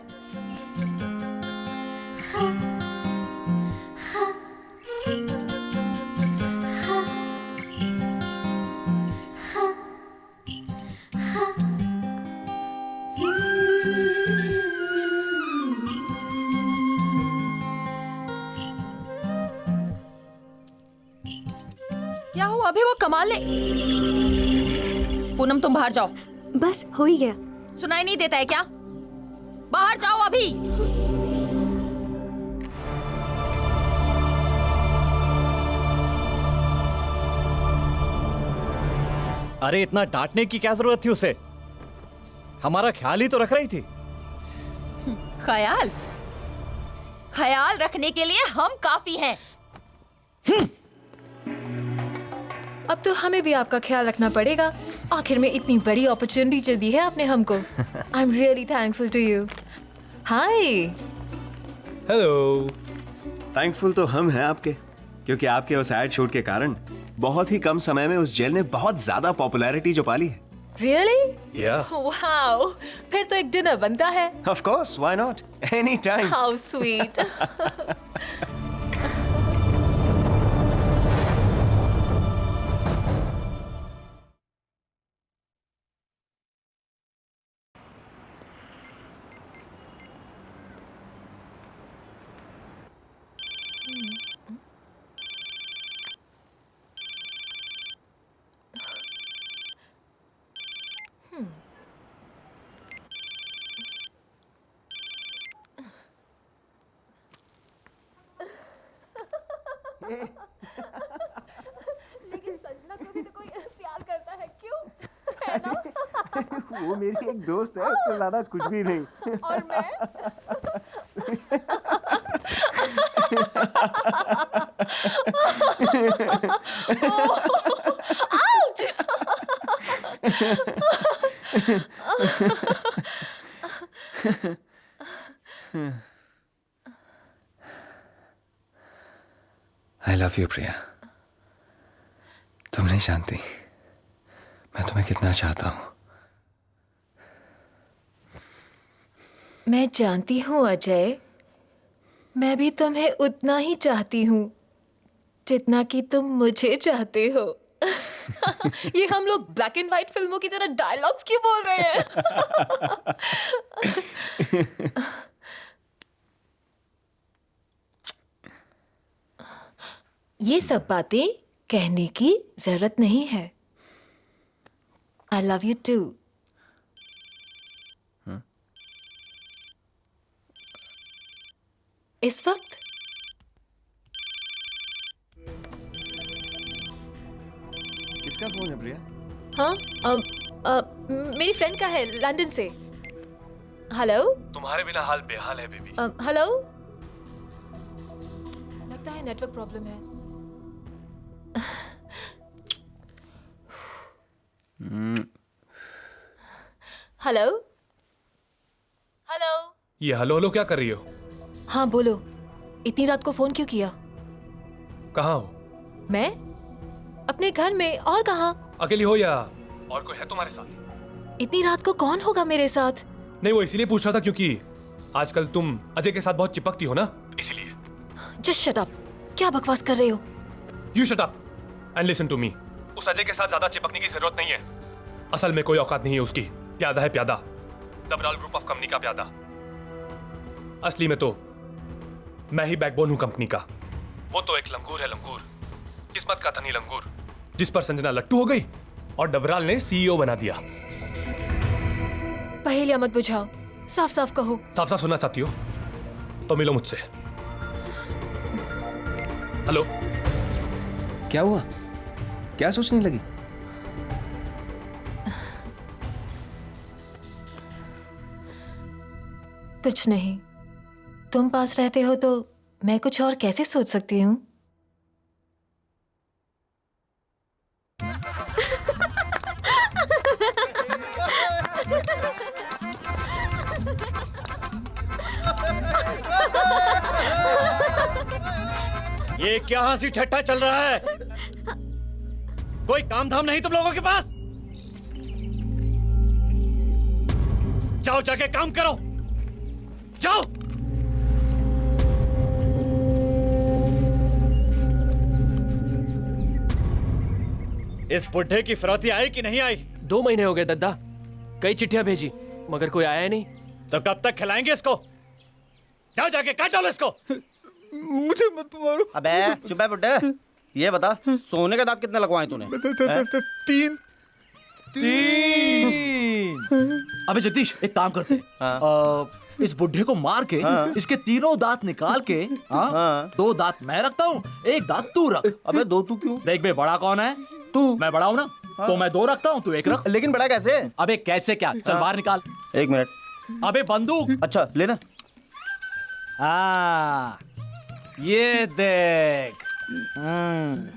क्या हुआ? अभी वो कमाल ने। पूनम तुम बाहर जाओ। बस हो ही गया। सुनाई नहीं देता है क्या? बाहर जाओ अभी। अरे इतना डांटने की क्या जरूरत थी उसे? हमारा ख्याल ही तो रख रही थी। ख्याल ख्याल रखने के लिए हम काफी हैं। अब तो हमें भी आपका ख्याल रखना पड़ेगा। आखिर में इतनी बड़ी अपॉर्चुनिटी जो दी है आपने हमको। I am really thankful to you. Hi. Hello. Thankful तो हम हैं आपके, क्योंकि आपके उस एड शूट के कारण बहुत ही कम समय में उस जेल ने बहुत ज्यादा पॉपुलैरिटी जो पाली है। रियली? Yeah. वाओ, फिर तो एक डिनर बनता है। Of course, why not? Anytime. How sweet. लेकिन संजना को भी तो कोई प्यार करता है, क्यों? है ना? वो मेरी एक दोस्त है, उससे ज्यादा कुछ भी नहीं। और मैं? आउच! I love you, प्रिया। तुम नहीं जानती मैं तुम्हें कितना चाहता हूं। मैं जानती हूँ अजय, मैं भी तुम्हें उतना ही चाहती हूँ जितना कि तुम मुझे चाहते हो। ये हम लोग ब्लैक एंड व्हाइट फिल्मों की तरह डायलॉग्स क्यों बोल रहे हैं? ये सब बातें कहने की जरूरत नहीं है। I love you too. इस वक्त किसका फोन है प्रिया? हाँ, मेरी फ्रेंड का है, लंदन से। हेलो। तुम्हारे बिना हाल बेहाल है बेबी। हेलो। लगता है नेटवर्क प्रॉब्लम है। हेलो। हेलो। ये हेलो हेलो क्या कर रही हो? हाँ बोलो, इतनी रात को फोन क्यों किया? कहाँ हो? मैं अपने घर में, और कहाँ? अकेली हो या और कोई है तुम्हारे साथ? इतनी रात को कौन होगा मेरे साथ? नहीं, वो इसीलिए पूछ रहा था क्योंकि आजकल तुम अजय के साथ बहुत चिपकती हो ना, इसलिए। Just shut up. क्या बकवास कर रहे हो? You shut up and listen to me. उस अजय के साथ ज्यादा चिपकने की जरूरत नहीं है। असल में कोई औकात नहीं है उसकी। प्यादा है प्यादा, डबराल ग्रुप ऑफ कंपनी का प्यादा। असली में तो मैं ही बैकबोन हूं कंपनी का। वो तो एक लंगूर है, लंगूर, किस्मत का धनी लंगूर, जिस पर संजना लट्टू हो गई और डबराल ने सीईओ बना दिया। पहेलियां मत बुझाओ, साफ साफ कहो। साफ साफ सुनना चाहती हो तो मिलो मुझसे। हेलो। क्या हुआ? क्या सोचने लगी? कुछ नहीं। तुम पास रहते हो तो मैं कुछ और कैसे सोच सकती हूँ? ये क्या हंसी ठट्ठा चल रहा है? कोई काम धाम नहीं तुम लोगों के पास? जाओ जाके काम करो, जाओ। इस बुढ़े की फिरौती आई कि नहीं आई? 2 महीने हो गए दद्दा, कई चिट्ठियां भेजी मगर कोई आया ही नहीं। तो कब तक खिलाएंगे इसको? जाओ जाके काट डालो इसको। मुझे मत मारो। अबे चुप है बुड्ढे। ये बता, सोने के दांत कितने लगवाए तूने? 3। अबे जगदीश, एक काम करते हैं। इस बुढ़े को मार के इसके तीनों दांत निकाल के 2 दांत मैं रखता हूँ, 1 दांत तू रख। अबे 2 तू क्यों? देख बे, बड़ा कौन है? तू। मैं बड़ा हूँ ना, तो मैं 2 रखता हूँ, तू 1 रख। लेकिन बड़ा कैसे? अबे कैसे क्या, चल बाहर निकाल। 1 मिनट। अबे बंदूक। अच्छा लेना। हाँ ये देख।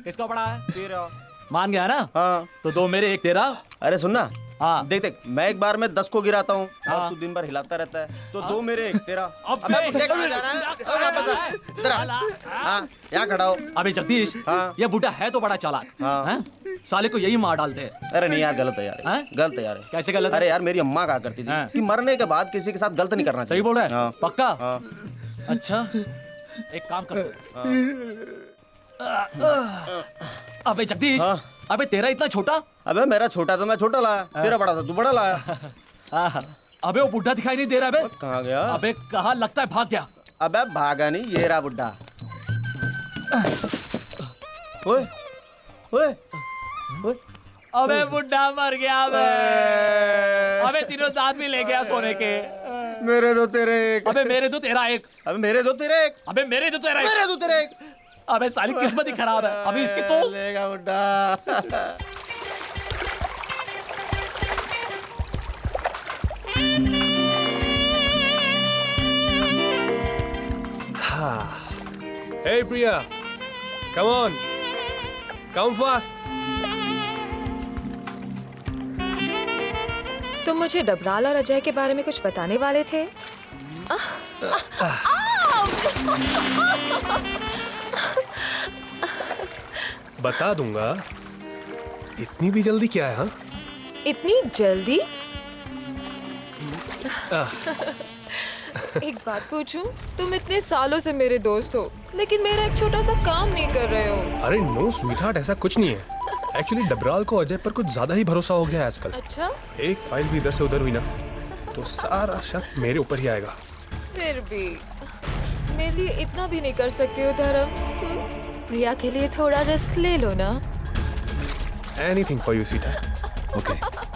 किसका पड़ा है? तेरा। मान गया ना? हाँ। तो 2 मेरे 1 तेरा। अरे सुनना। हाँ। देख देख, मैं एक बार में 10 को गिराता हूँ हाँ। और तू दिन भर हिलाता रहता है, तो 2 मेरे 1 तेरा। अबे बुड्ढे कहाँ जा रहा है? वापस आ, इधर आ। हाँ, यहाँ खड़ा हो। अबे जगदीश, हाँ। ये बुढ़ा है तो बड़ा चालाक। हाँ। हैं? साले को यही मार डालते हैं। अरे नहीं यार, गलत है यार। गलत है यार। कैसे गलत है? अरे यार मेरी अम्मा कहा करती थी कि मरने के बाद किसी के साथ गलत नहीं करना चाहिए। सही बोल रहा है? हाँ। पक्का? हाँ। अच्छा एक काम कर। अबे जगदीश, अबे तेरा इतना छोटा? अबे मेरा छोटा तो मैं छोटा लाया, तेरा बड़ा था तू बड़ा लाया। अबे वो बुढ़ा दिखाई नहीं दे रहा है? कहाँ गया? अबे कहाँ, लगता है भाग गया। अबे भागा नहीं, ये रहा बुड्ढा। ओए ओए ओए, अबे बुड्ढा मर गया। अबे तीनों दांत भी ले गया सोने के। मेरे 2 तेरे 1। अबे मेरे 2 तेरा 1। अबे मेरे 2 तेरे 1। अबे मेरे 2 तेरा 1। मेरे 2 तेरे 1। अबे सारी किस्मत ही खराब है। अभी इसकी तो लेगा बुड्ढा। Hey Priya, come on, come fast. तुम मुझे डबराल और अजय के बारे में कुछ बताने वाले थे? बता दूंगा। इतनी भी जल्दी क्या है? हाँ इतनी जल्दी? एक बात पूछूं? तुम इतने सालों से मेरे दोस्त हो, लेकिन मेरा एक छोटा सा काम नहीं कर रहे हो। अरे नो स्वीटहार्ट, ऐसा कुछ नहीं है। एक्चुअली डबराल को अजय पर कुछ ज्यादा ही भरोसा हो गया है आजकल। अच्छा? एक फाइल भी इधर से उधर हुई ना तो सारा शक मेरे ऊपर ही आएगा। फिर भी मेरे लिए इतना भी नहीं कर सकते हो धर्म? प्रिया के लिए थोड़ा रिस्क ले लो ना। Anything for you sweetheart. Okay.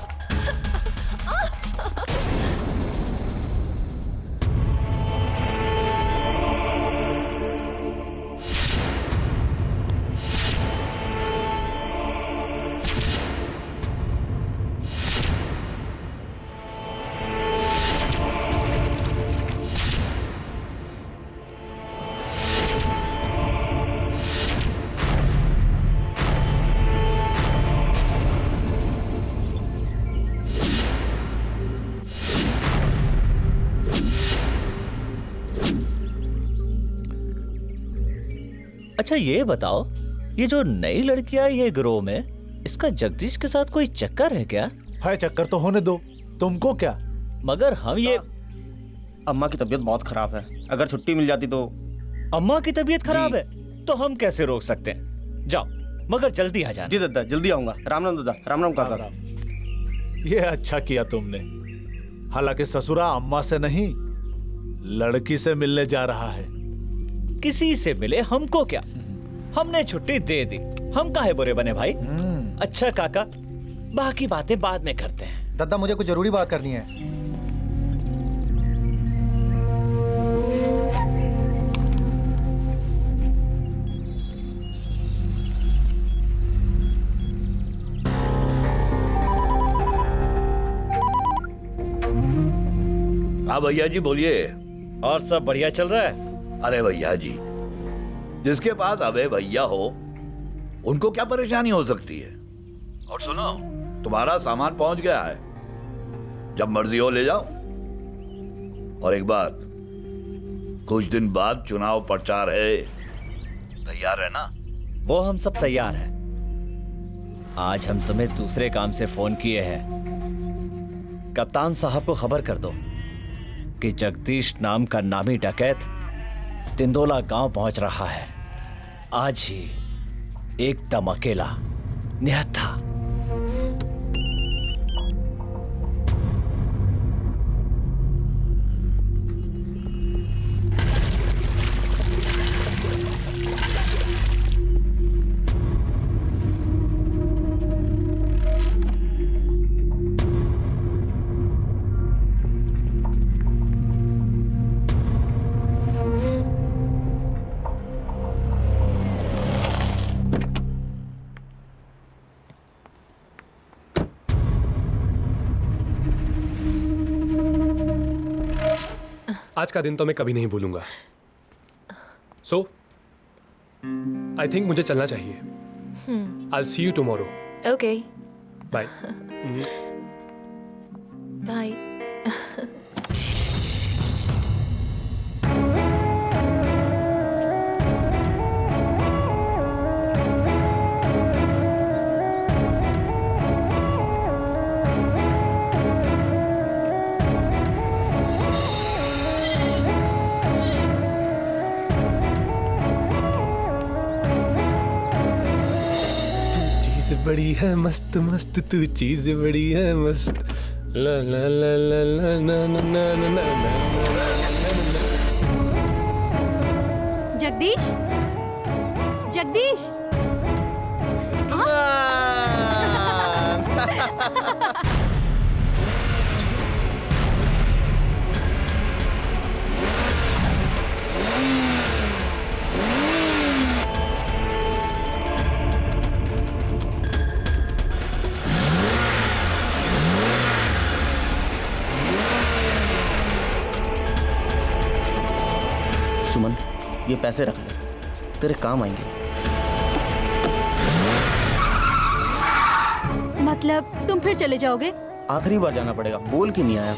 अच्छा ये बताओ, ये जो नई लड़की आई है ग्रोह में, इसका जगदीश के साथ कोई चक्कर है क्या? है चक्कर तो होने दो, तुमको क्या? मगर हम ये अम्मा की तबीयत बहुत खराब है, अगर छुट्टी मिल जाती तो। अम्मा की तबीयत खराब है तो हम कैसे रोक सकते हैं? जाओ, मगर जल्दी आ जाना। जी दादा, जल्दी आऊंगा। राम राम दादा। राम राम काका। ये अच्छा किया तुमने। हालांकि ससुरा अम्मा से नहीं, लड़की से मिलने जा रहा है। किसी से मिले, हमको क्या? हमने छुट्टी दे दी, हम काहे बुरे बने भाई? अच्छा काका, बाकी बातें बाद में करते हैं। दादा मुझे कुछ जरूरी बात करनी है। हाँ भैया जी बोलिए। और सब बढ़िया चल रहा है? अरे भैया जी, जिसके पास अबे भैया हो उनको क्या परेशानी हो सकती है। और सुनो, तुम्हारा सामान पहुंच गया है, जब मर्जी हो ले जाओ। और एक बात, कुछ दिन बाद चुनाव प्रचार है, तैयार है ना? वो हम सब तैयार हैं। आज हम तुम्हें दूसरे काम से फोन किए हैं। कप्तान साहब को खबर कर दो कि जगदीश नाम का नामी डकैत तिंदोला गांव पहुंच रहा है। आज ही, एकदम अकेला, निहत्था। आज का दिन तो मैं कभी नहीं भूलूंगा। सो आई थिंक मुझे चलना चाहिए। I'll see you tomorrow. Okay. Bye. Bye. बड़ी है मस्त मस्त, तू चीज बड़ी है मस्त। ला ला ला ला ला ना ना ना ना ना ना। जगदीश, जगदीश, सुमन, ये पैसे रख ले, तेरे काम आएंगे। मतलब तुम फिर चले जाओगे? आखिरी बार जाना पड़ेगा, बोल के नहीं आया।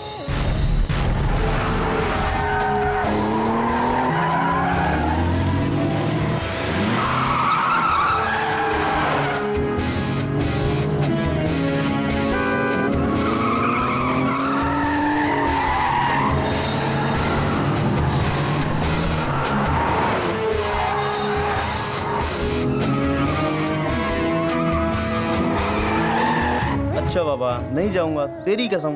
अच्छा बाबा, नहीं जाऊंगा, तेरी कसम।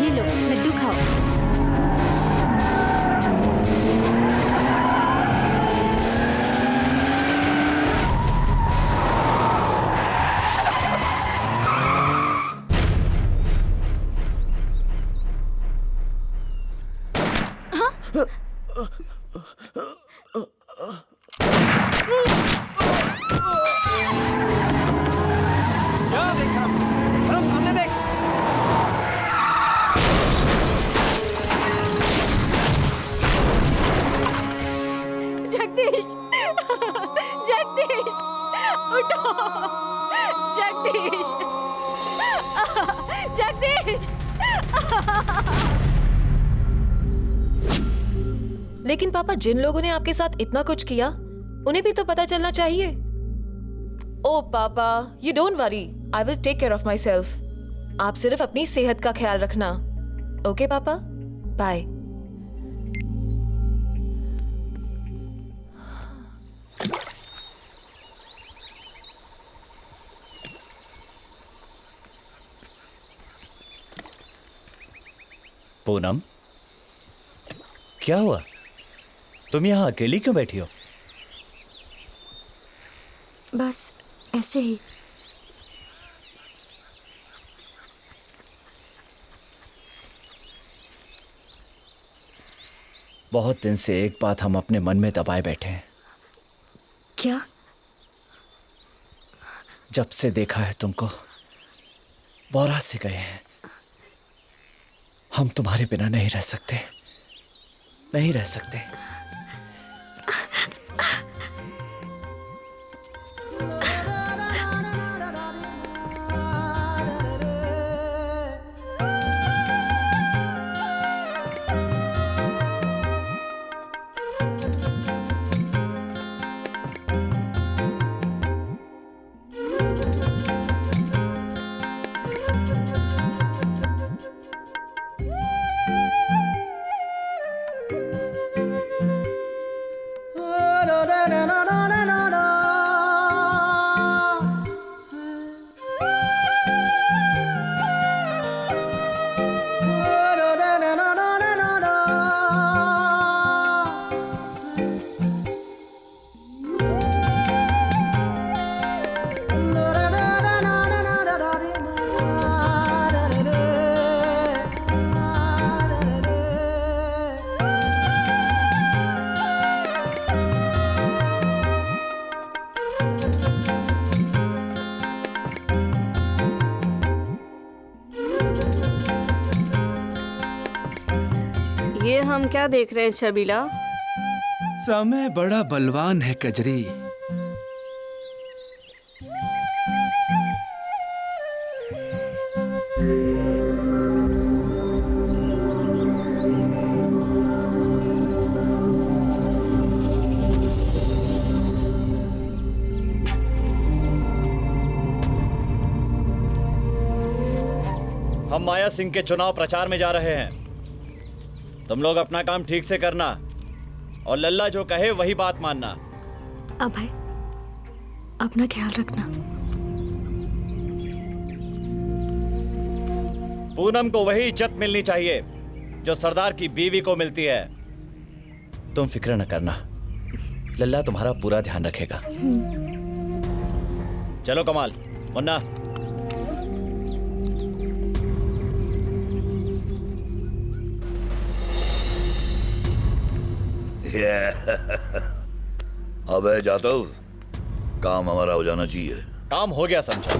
ये लो, लड्डू खाओ। जगदीश, जगदीश, उठो, जगदीश, जगदीश। लेकिन पापा, जिन लोगों ने आपके साथ इतना कुछ किया, उन्हें भी तो पता चलना चाहिए। ओ पापा, you don't worry, I will take care of myself. आप सिर्फ अपनी सेहत का ख्याल रखना। ओके पापा, बाय। पूनम, क्या हुआ? तुम यहाँ अकेली क्यों बैठी हो? बस ऐसे ही। बहुत दिन से एक बात हम अपने मन में दबाए बैठे हैं। क्या? जब से देखा है तुमको, बोरा से गए हैं। हम तुम्हारे बिना नहीं रह सकते, नहीं रह सकते। हम क्या देख रहे हैं छबीला? समय बड़ा बलवान है कजरी। हम माया सिंह के चुनाव प्रचार में जा रहे हैं। तुम लोग अपना काम ठीक से करना और लल्ला जो कहे वही बात मानना। अभय, अपना ख्याल रखना। पूनम को वही इज्जत मिलनी चाहिए जो सरदार की बीवी को मिलती है। तुम फिक्र न करना, लल्ला तुम्हारा पूरा ध्यान रखेगा। चलो कमाल, मुन्ना। अबे जादव, काम हमारा हो जाना चाहिए। काम हो गया समझा।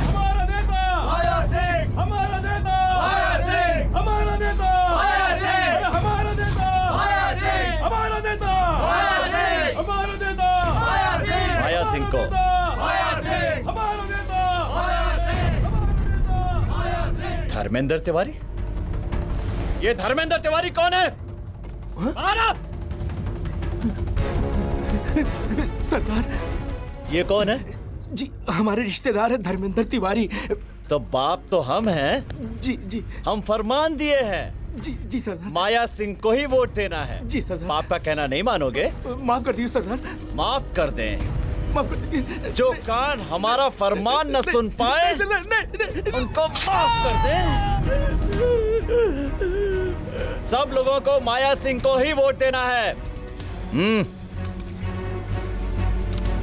हमारा नेता माया सिंह, हमारा नेता माया सिंह, हमारा नेता माया सिंह, हमारा नेता माया सिंह, हमारा नेता माया सिंह, हमारा नेता माया सिंह, माया सिंह को माया सिंह, हमारा नेता माया सिंह, हमारा नेता माया सिंह। धर्मेंद्र तिवारी? ये धर्मेंद्र तिवारी कौन है? सरदार, ये कौन है? जी हमारे रिश्तेदार है धर्मेंद्र तिवारी। तो बाप तो हम हैं। जी जी, हम फरमान दिए हैं। जी जी सरदार। माया सिंह को ही वोट देना है। जी सरदार। बाप का कहना नहीं मानोगे? माफ कर दीजिए सरदार। माफ कर दें। माफ कर दीजिए। जो कान हमारा फरमान न सुन पाए उनको माफ कर दें। सब लोगों को माया सिंह को ही वोट देना है।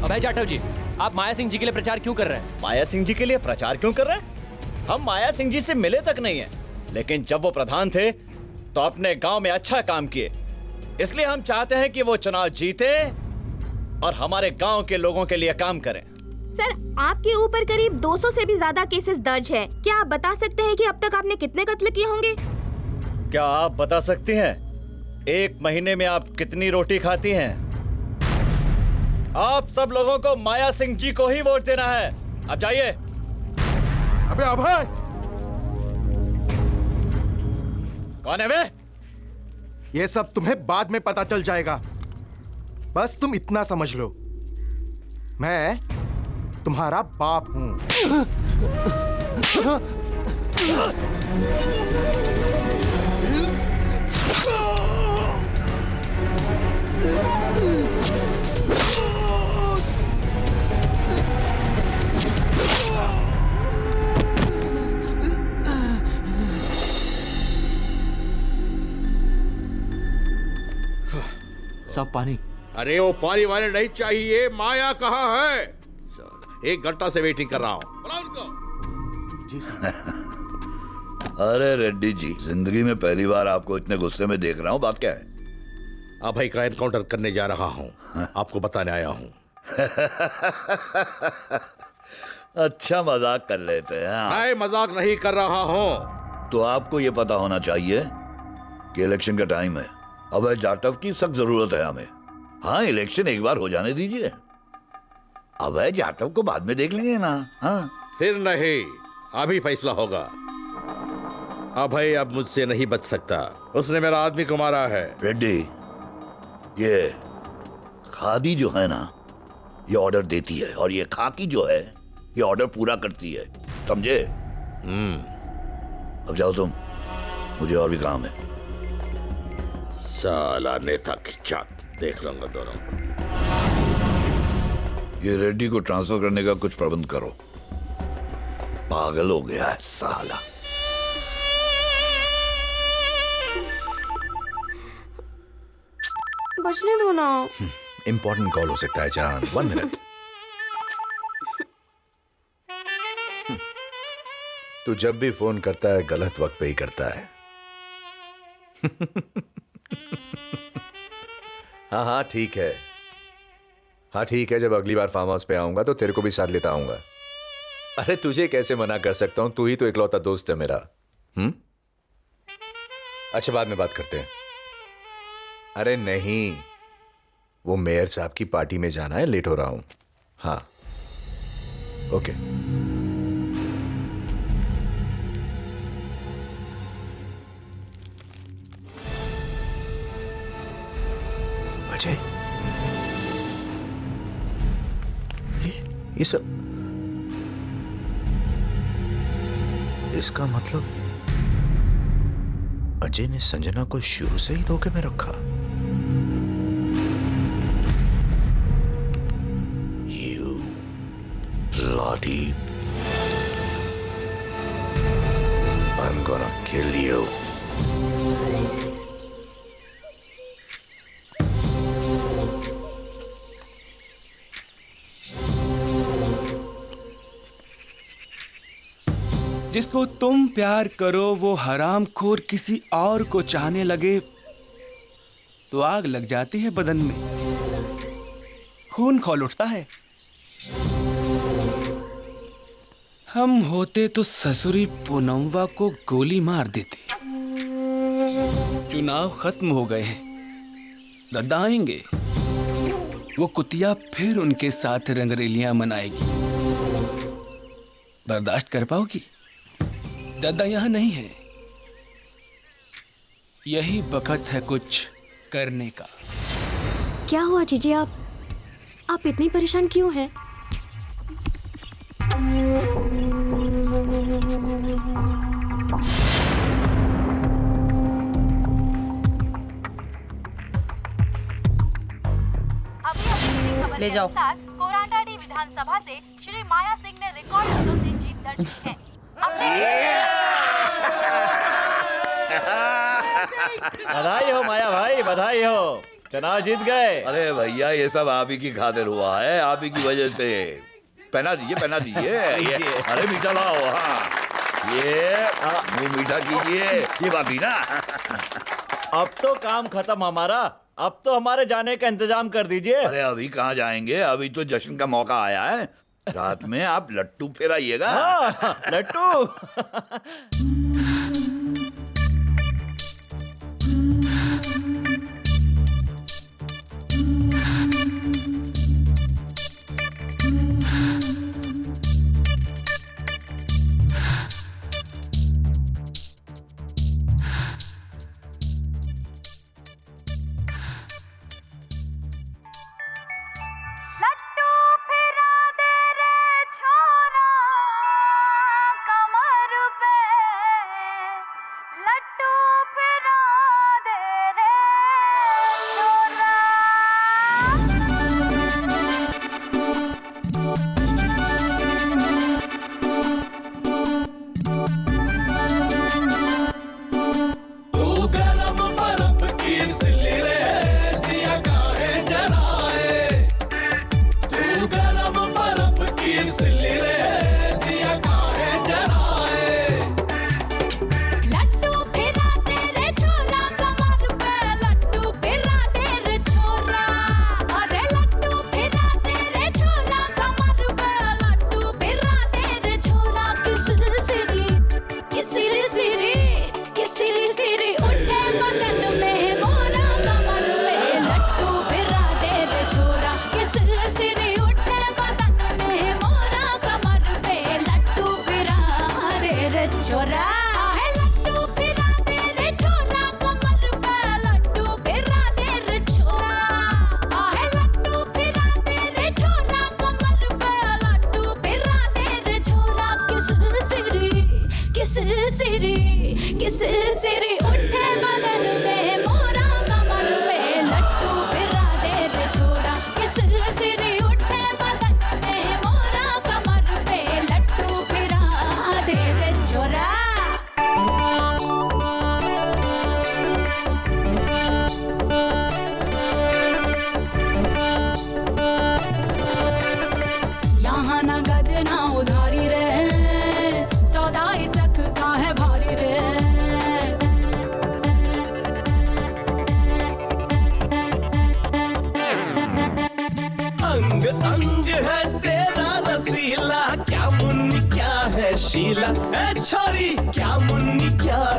अभय जाटव जी, आप माया सिंह जी के लिए प्रचार क्यों कर रहे हैं? माया सिंह जी के लिए प्रचार क्यों कर रहे हैं? हम माया सिंह जी से मिले तक नहीं है, लेकिन जब वो प्रधान थे तो अपने गांव में अच्छा काम किए। इसलिए हम चाहते हैं कि वो चुनाव जीते और हमारे गांव के लोगों के लिए काम करें। सर, आपके ऊपर करीब 200 से भी ज्यादा केसेस दर्ज है। क्या आप बता सकते हैं कि अब तक आपने कितने कत्ल किए होंगे? क्या आप बता सकती हैं एक महीने में आप कितनी रोटी खाती हैं? आप सब लोगों को माया सिंह जी को ही वोट देना है। अब जाइए। अबे अभय, कौन है वे? ये सब तुम्हें बाद में पता चल जाएगा। बस तुम इतना समझ लो, मैं तुम्हारा बाप हूं। सब पानी। अरे वो पानी वाले नहीं चाहिए। माया कहाँ है? एक घंटा से वेटिंग कर रहा हूँ। बुलाओ उनको। जी सर। अरे रेड्डी जी, जिंदगी में पहली बार आपको इतने गुस्से में देख रहा हूँ। बात क्या है? अभय का एनकाउंटर करने जा रहा हूँ। आपको बताने आया हूँ। अच्छा, मजाक कर लेते हैं। मैं मजाक नहीं कर रहा हूँ। तो आपको ये पता होना चाहिए कि इलेक्शन का टाइम है। अभय जाटव की सख्त जरूरत है हमें। हाँ, इलेक्शन एक बार हो जाने दीजिए। अभय जाटव को बाद में देख लेंगे ना। हाँ, फिर नहीं, अभी फैसला होगा। अभय अब मुझसे नहीं बच सकता। उसने मेरा आदमी को मारा है। रेड्डी, ये खादी जो है ना, ये ऑर्डर देती है, और ये खाकी जो है ये ऑर्डर पूरा करती है। समझे? अब जाओ तुम, मुझे और भी काम है। साला नेता की जात, देख लूंगा दोनों। ये रेड्डी को ट्रांसफर करने का कुछ प्रबंध करो। पागल हो गया है साला। बचने दो ना। इंपॉर्टेंट कॉल हो सकता है जान। 1 मिनट। तू जब भी फोन करता है गलत वक्त पे ही करता है। हाँ हाँ ठीक है। हाँ ठीक है, जब अगली बार फार्म हाउस पे आऊंगा तो तेरे को भी साथ लेता आऊंगा। अरे तुझे कैसे मना कर सकता हूं, तू ही तो इकलौता दोस्त है मेरा। अच्छा बाद में बात करते हैं। अरे नहीं, वो मेयर साहब की पार्टी में जाना है, लेट हो रहा हूं। हाँ ओके। अजय, ये सब, इसका मतलब अजय ने संजना को शुरू से ही धोखे में रखा। You bloody, I'm gonna kill you. जिसको तुम प्यार करो वो हरामखोर किसी और को चाहने लगे तो आग लग जाती है बदन में, खून खौल उठता है। हम होते तो ससुरी पूनमवा को गोली मार देते। चुनाव खत्म हो गए हैं, लदाएंगे। वो कुतिया फिर उनके साथ रंगरेलियां मनाएगी। बर्दाश्त कर पाओगी? दादा यहाँ नहीं है। यही वक्त है कुछ करने का। क्या हुआ जीजी, आप इतनी परेशान क्यों हैं? ले जाओ। कोराटाडी विधानसभा से श्री माया सिंह ने रिकॉर्ड मतों से जीत दर्ज की है। बधाई हो माया भाई, बधाई हो, चुनाव जीत गए। अरे भैया ये सब आप ही की खातिर हुआ है, आप ही की वजह से। पहना दीजिए, पहना दीजिए। ये अरे मीठा लाओ। हाँ ये मुंह मीठा कीजिए। ये भाभी ना। अब तो काम खत्म हमारा, अब तो हमारे जाने का इंतजाम कर दीजिए। अरे अभी कहाँ जाएंगे, अभी तो जश्न का मौका आया है। रात में आप लट्टू फेराइएगा। हाँ, लट्टू।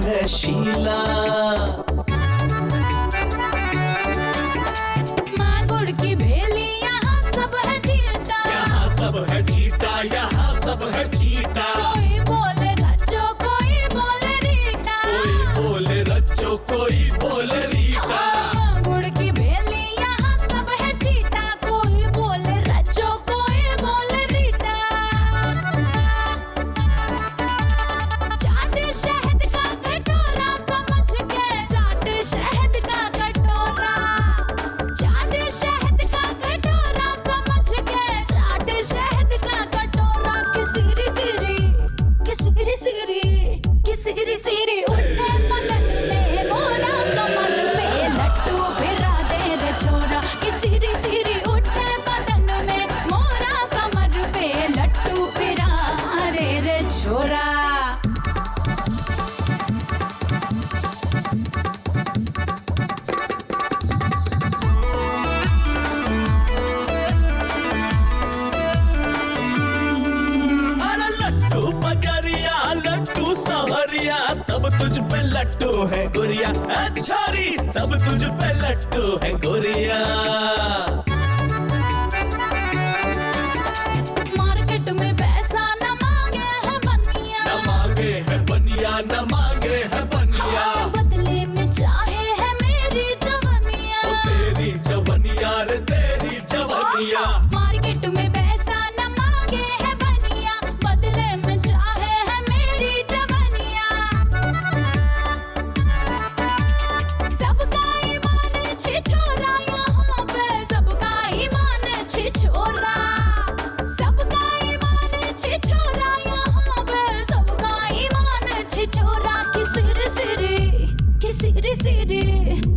है शीला। मागुड़ की भेली यहाँ सब है चीटा, यहाँ सब है चीटा, यहाँ सब है चीटा। कोई बोले रच्चो कोई बोले रीटा, कोई बोले रच्चो कोई बोले रीटा। मागुड़ की भेली यहाँ सब है चीटा, कोई बोले रच्चो कोई बोले रीटा। चाट शहद का कटोरा समझ के, चाट शहद का कटोरा, चाट शहद का कटोरा समझ के, चाट शहद का कटोरा। किसिरी सिरी किसिरी सिरी किसिरी सिरी उठे पतन में मोरा, कमर पे लट्टू फिरा दे रे छोरा। किसिरी सिरी उठे पतन में मोरा, कमर पे लट्टू फिरा दे रे छोरा। अरे लट्टू पगरिया लट्टू सवरिया, सब तुझ पे लट्टू है गोरिया। अच्छारी सब तुझ पे लट्टू है गोरिया। मार्केट में पैसा न मांगे है बनिया, न मांगे है बनिया, न मांगे है बनिया। बदले में चाहे है मेरी जवानिया, ओ तेरी जवनिया रे तेरी जवनिया। मार्केट में पैसा न मांगे है बनिया, बदले में चाहे है मेरी जवानिया। सबका ईमान छिछोरा यहाँ पे, सबका ईमान छिछोरा, सबका ईमान छिछोरा यहाँ पे, सबका ईमान छिछोरा। किसिरी सिरी किसिरी सिरी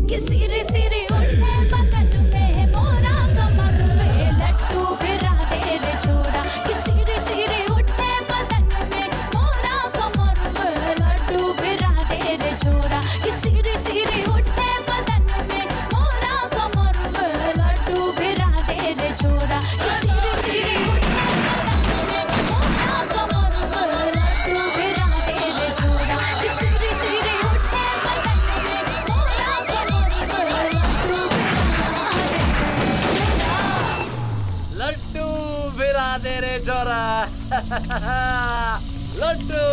किसिरी सिरी उठे पतन में मोरा, कमर पे लट्टू फिरा दे रे छोरा। किसिरी सिरी उठे पतन में मोरा, कमर पे लट्टू फिरा दे रे छोरा। किसिरी सिरी उठे पतन में मोरा, कमर पे लट्टू फिरा दे रे छोरा। किसिरी सिरी उठे पतन में मोरा, कमर पे लट्टू फिरा दे रे छोरा। किसिरी सिरी उठे पतन में मोरा, कमर पे लट्टू लड्डू फिरा दे रे छोरा। लड्डू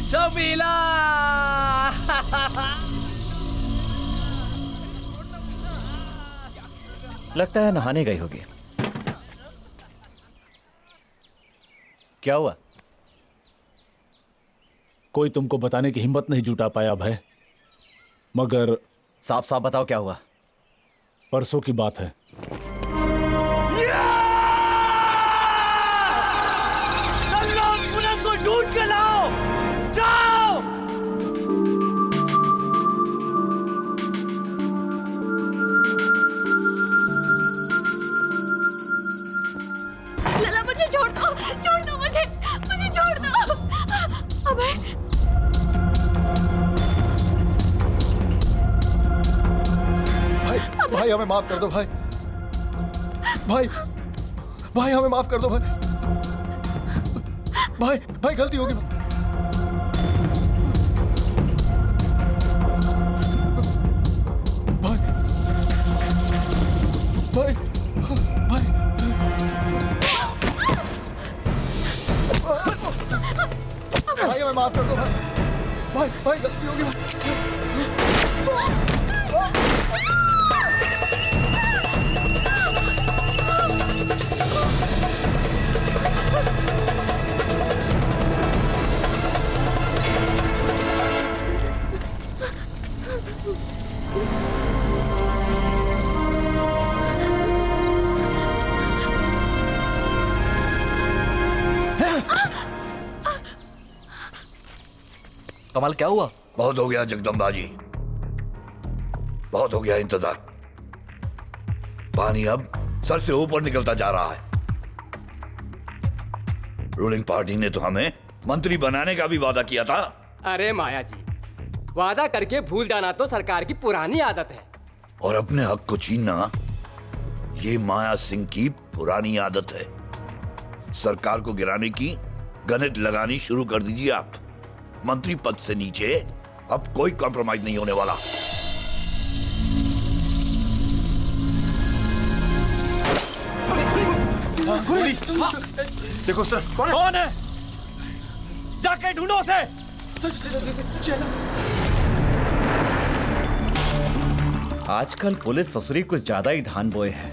छबीला। लगता है नहाने गई होगी। क्या हुआ? कोई तुमको बताने की हिम्मत नहीं जुटा पाया भय, मगर साफ साफ बताओ क्या हुआ। परसों की बात है। को ढूंढ के लाओ, जाओ। लला मुझे छोड़ दो मुझे छोड़ दो। अबे भाई भाई हमें माफ कर दो भाई, भाई भाई हमें माफ कर दो भाई, भाई भाई गलती होगी भाई, भाई भाई भाई हमें माफ कर दो भाई, भाई भाई गलती होगी कमाल क्या हुआ? बहुत हो गया जगदम्बा जी, बहुत हो गया इंतजार। पानी अब सर से ऊपर निकलता जा रहा है। रूलिंग पार्टी ने तो हमें मंत्री बनाने का भी वादा किया था। अरे माया जी, वादा करके भूल जाना तो सरकार की पुरानी आदत है। और अपने हक को छीनना ये माया सिंह की पुरानी आदत है। सरकार को गिराने की गणित लगानी शुरू कर दीजिए आप। मंत्री पद से नीचे अब कोई कॉम्प्रोमाइज नहीं होने वाला। देखो सर, कौन है? जाके ढूंढो उसे। आजकल पुलिस ससुरी कुछ ज्यादा ही धान बोए है।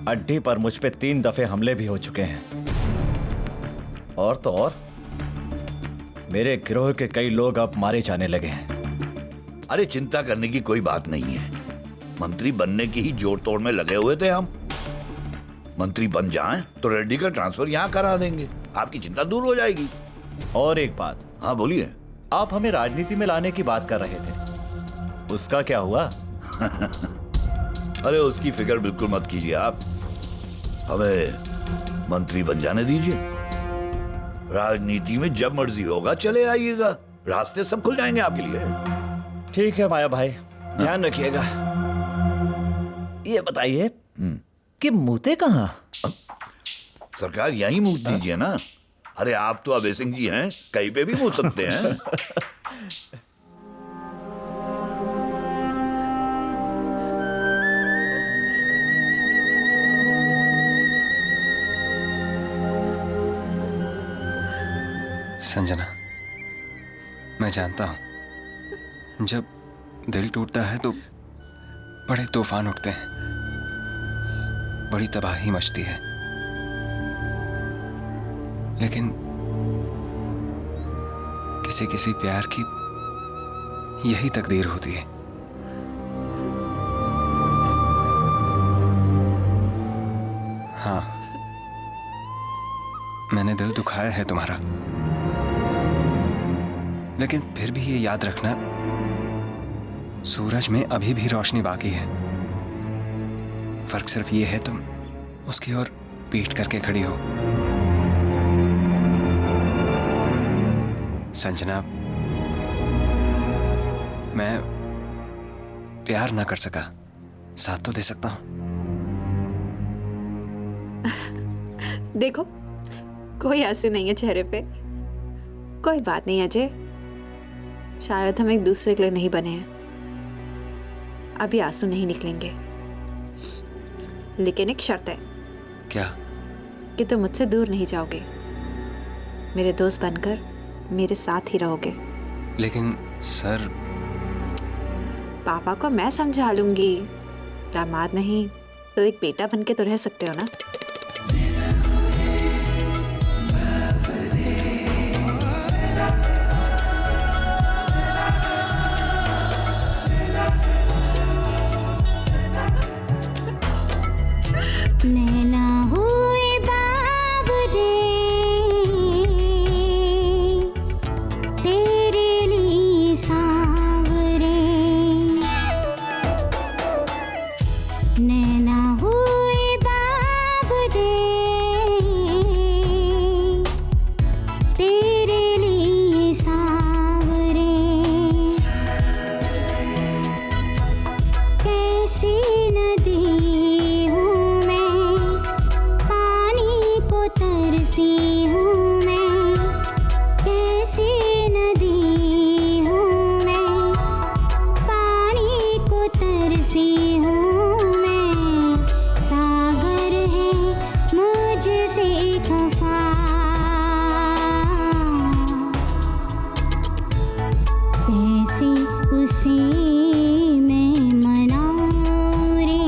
अड्डे पर मुझ पे 3 दफे हमले भी हो चुके हैं। और तो और मेरे गिरोह के कई लोग अब मारे जाने लगे हैं। अरे चिंता करने की कोई बात नहीं है। मंत्री बनने की ही जोड़ तोड़ में लगे हुए थे हम। मंत्री बन जाएं तो रेड्डी का ट्रांसफर यहाँ करा देंगे, आपकी चिंता दूर हो जाएगी। और एक बात। हाँ बोलिए। आप हमें राजनीति में लाने की बात कर रहे थे, उसका क्या हुआ? अरे उसकी फिक्र बिल्कुल मत कीजिए आप, हमें मंत्री बन जाने दीजिए। राजनीति में जब मर्जी होगा चले आइएगा, रास्ते सब खुल जाएंगे आपके लिए। ठीक है माया भाई, ध्यान रखिएगा। ये बताइए कि मूते कहाँ? सरकार यहीं मूत दीजिए ना। अरे आप तो अभय सिंह जी हैं, कहीं पे भी मूत सकते हैं। संजना, मैं जानता हूं जब दिल टूटता है तो बड़े तूफान उठते हैं, बड़ी तबाही मचती है। लेकिन किसी किसी प्यार की यही तकदीर होती है। हाँ, मैंने दिल दुखाया है तुम्हारा, लेकिन फिर भी ये याद रखना, सूरज में अभी भी रोशनी बाकी है। फर्क सिर्फ ये है तुम उसकी ओर पीठ करके खड़ी हो। संजना, मैं प्यार ना कर सका, साथ तो दे सकता हूं। देखो, कोई आंसू नहीं है चेहरे पे। कोई बात नहीं अजय, शायद हम एक दूसरे के लिए नहीं बने हैं, अभी आंसू नहीं निकलेंगे। लेकिन एक शर्त है। क्या? कि तुम मुझसे दूर नहीं जाओगे, मेरे दोस्त बनकर मेरे साथ ही रहोगे। लेकिन सर, पापा को मैं समझा लूंगी, दामाद नहीं तो एक बेटा बनके तो रह सकते हो ना। नैना हुए बावरे तेरे लिए सांवरे, नैना हुए बावरे तेरे लिए सांवरे, कैसी नदी तरसी हूँ मैं, कैसी नदी हूँ मैं, पानी को तरसी हूँ मैं, सागर है मुझसे खफा, कैसी उसी में मनाऊं रे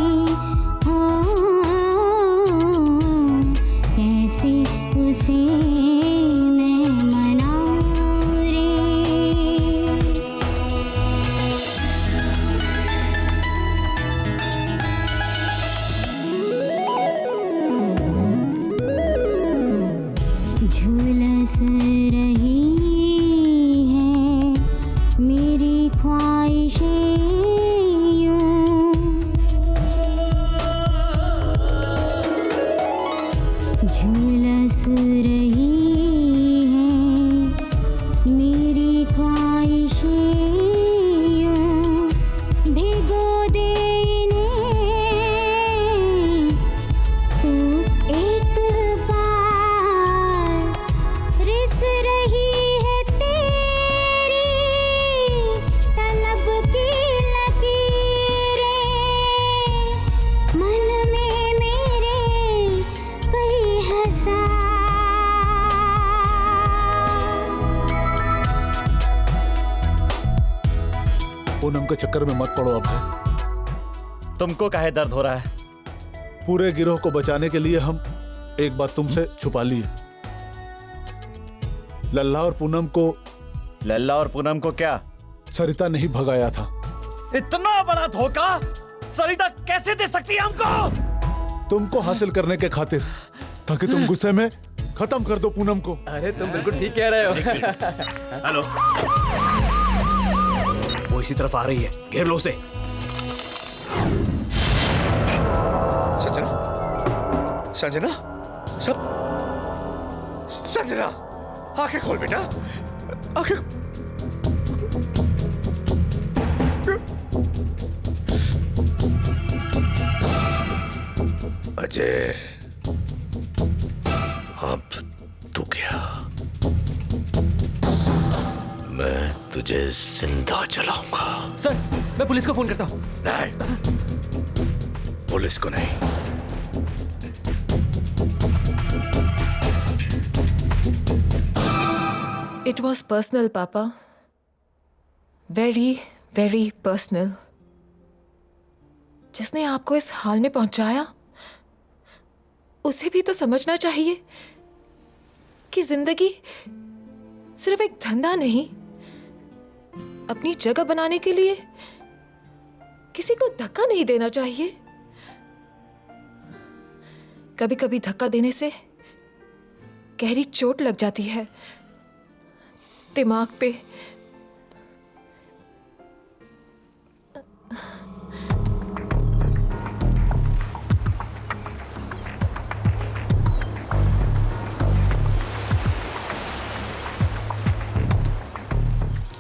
हो, उसे मैं मनाऊं रे। झुलस रही है मेरी ख्वाहिशें यूं, झुलस रही है मेरी ख्वाहिशें यूं, भिगो दे इन्हें तू एक बार पूनम के चक्कर में मत पड़ो अभय। तुमको काहे दर्द हो रहा है? पूरे गिरोह को बचाने के लिए हम एक बात तुमसे छुपा लिए। लल्ला और पूनम को क्या सरिता नहीं भगाया था। इतना बड़ा धोखा सरिता कैसे दे सकती है हमको? तुमको हासिल करने के खातिर, ताकि तुम गुस्से में खत्म कर दो पूनम को। अरे तुम बिल्कुल ठीक कह रहे हो। हेलो, वो इसी तरफ आ रही है, घेर लो उसे। संजना, संजना, आंखें खोल बेटा, आंखें। अजय, अब तू क्या? मैं तुझे जिंदा जलाऊंगा। सर, मैं पुलिस को फोन करता हूँ। नहीं, पुलिस को नहीं। It was personal, Papa. Very, very personal. जिसने आपको इस हाल में पहुंचाया, उसे भी तो समझना चाहिए कि जिंदगी सिर्फ एक धंधा नहीं, अपनी जगह बनाने के लिए किसी को धक्का नहीं देना चाहिए। कभी कभी धक्का देने से गहरी चोट लग जाती है दिमाग पे।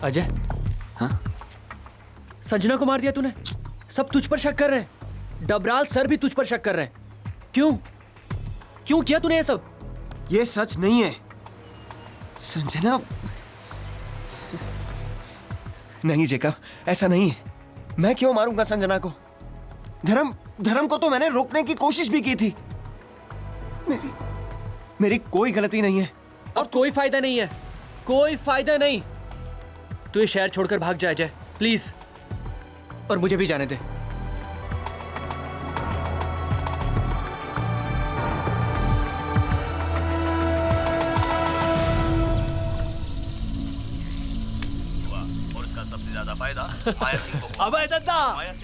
अजय, हाँ? संजना को मार दिया तूने? सब तुझ पर शक कर रहे हैं। डबराल सर भी तुझ पर शक कर रहे हैं। क्यों? क्यों किया तूने ये सब? ये सच नहीं है संजना। नहीं जेकब, ऐसा नहीं है। मैं क्यों मारूंगा संजना को? धर्म को तो मैंने रोकने की कोशिश भी की थी। मेरी कोई गलती नहीं है। और कोई फायदा नहीं है, कोई फायदा नहीं। तू ये शहर छोड़कर भाग जा अजय, प्लीज। और मुझे भी जाने दे। और इसका सबसे ज्यादा फायदा माया सिंह को। अबे दद्दा,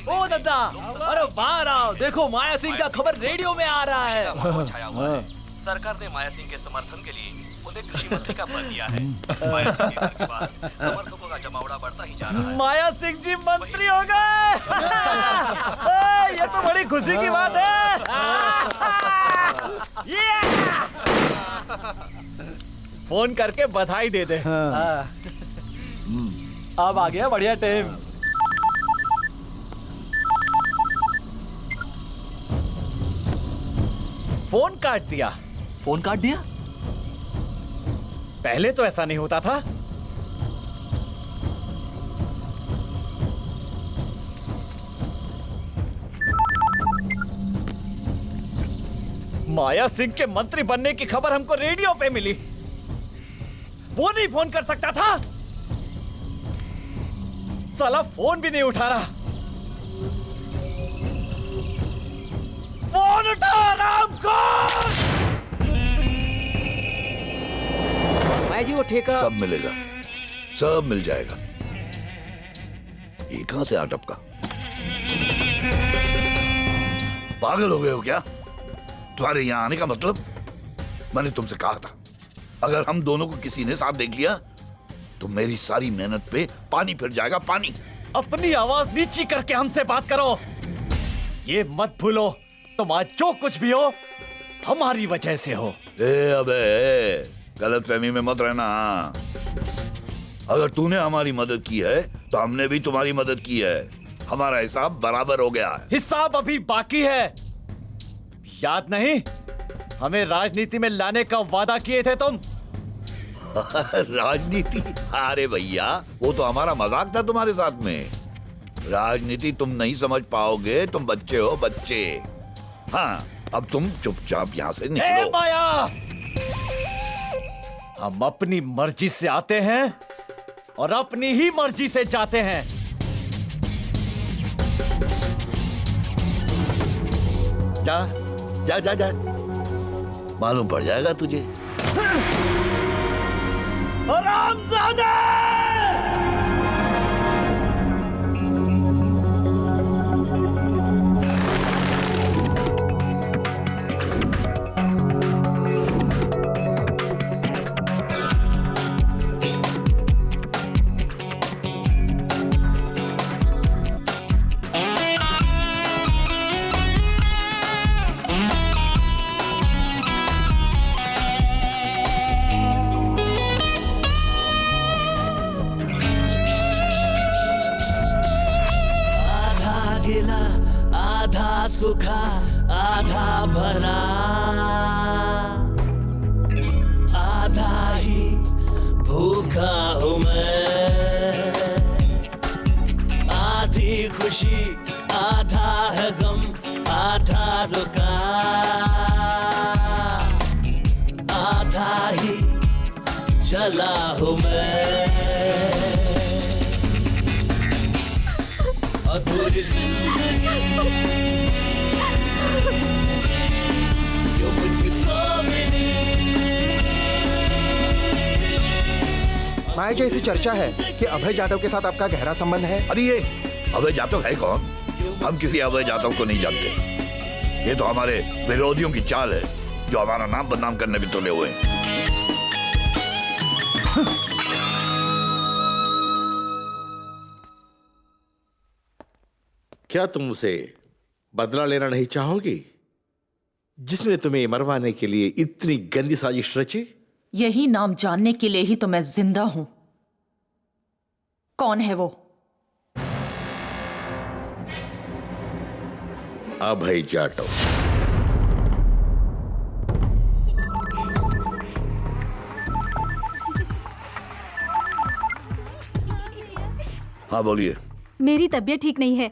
ओ दद्दा, अरे बाहर आओ। देखो माया सिंह का खबर रेडियो में आ रहा है। छाया हुआ है। सरकार ने माया सिंह के समर्थन के लिए उन्हें कृषि मंत्री का पद दिया है। माया सिंह के घर के बाहर समर्थकों का जमावड़ा बढ़ता ही जा रहा है। माया सिंह जी मंत्री हो गए। ये तो बड़ी खुशी की बात है। फोन करके बधाई दे दे। अब आ गया बढ़िया टाइम। फोन काट दिया। फोन काट दिया? पहले तो ऐसा नहीं होता था। माया सिंह के मंत्री बनने की खबर हमको रेडियो पे मिली। वो नहीं फोन कर सकता था? साला फोन भी नहीं उठा रहा। फोन उठा रामखोर। भाई जी वो ठेका सब मिलेगा, सब मिल जाएगा। ये कहां से आ टपका? पागल हो गए हो क्या? तुम्हारे यहां आने का मतलब? मैंने तुमसे कहा था, अगर हम दोनों को किसी ने साथ देख लिया तो मेरी सारी मेहनत पे पानी फिर जाएगा, पानी। अपनी आवाज नीची करके हमसे बात करो। ये मत भूलो, तुम आज जो कुछ भी हो हमारी वजह से हो। अबे गलतफहमी में मत रहना। अगर तूने हमारी मदद की है तो हमने भी तुम्हारी मदद की है। हमारा हिसाब बराबर हो गया है। हिसाब अभी बाकी है। याद नहीं, हमें राजनीति में लाने का वादा किए थे तुम। राजनीति? अरे भैया, वो तो हमारा मजाक था तुम्हारे साथ में। राजनीति तुम नहीं समझ पाओगे, तुम बच्चे हो, बच्चे। हाँ, अब तुम चुपचाप यहाँ से निकलो। माया, हम अपनी मर्जी से आते हैं और अपनी ही मर्जी से जाते हैं। जा जा जा जा, मालूम पड़ जाएगा तुझे। हरामजादे! सूखा आधा भरा, आधा ही भूखा हूँ मैं, आधी खुशी आधा है गम, आधा रुका, आधा ही जला हूँ मैं, अधूरी जिंदगी जो मुझको मिली। माया जी, ऐसी चर्चा है कि अभय जाटव के साथ आपका गहरा संबंध है। अरे ये अभय जाटव है कौन? हम किसी अभय जाटव को नहीं जानते। ये तो हमारे विरोधियों की चाल है जो हमारा नाम बदनाम करने में तुले हुए हैं। क्या तुम उसे बदला लेना नहीं चाहोगी जिसने तुम्हें मरवाने के लिए इतनी गंदी साजिश रची? यही नाम जानने के लिए ही तो मैं जिंदा हूं। कौन है वो? अभय जाटव। हाँ बोलिए। मेरी तबीयत ठीक नहीं है,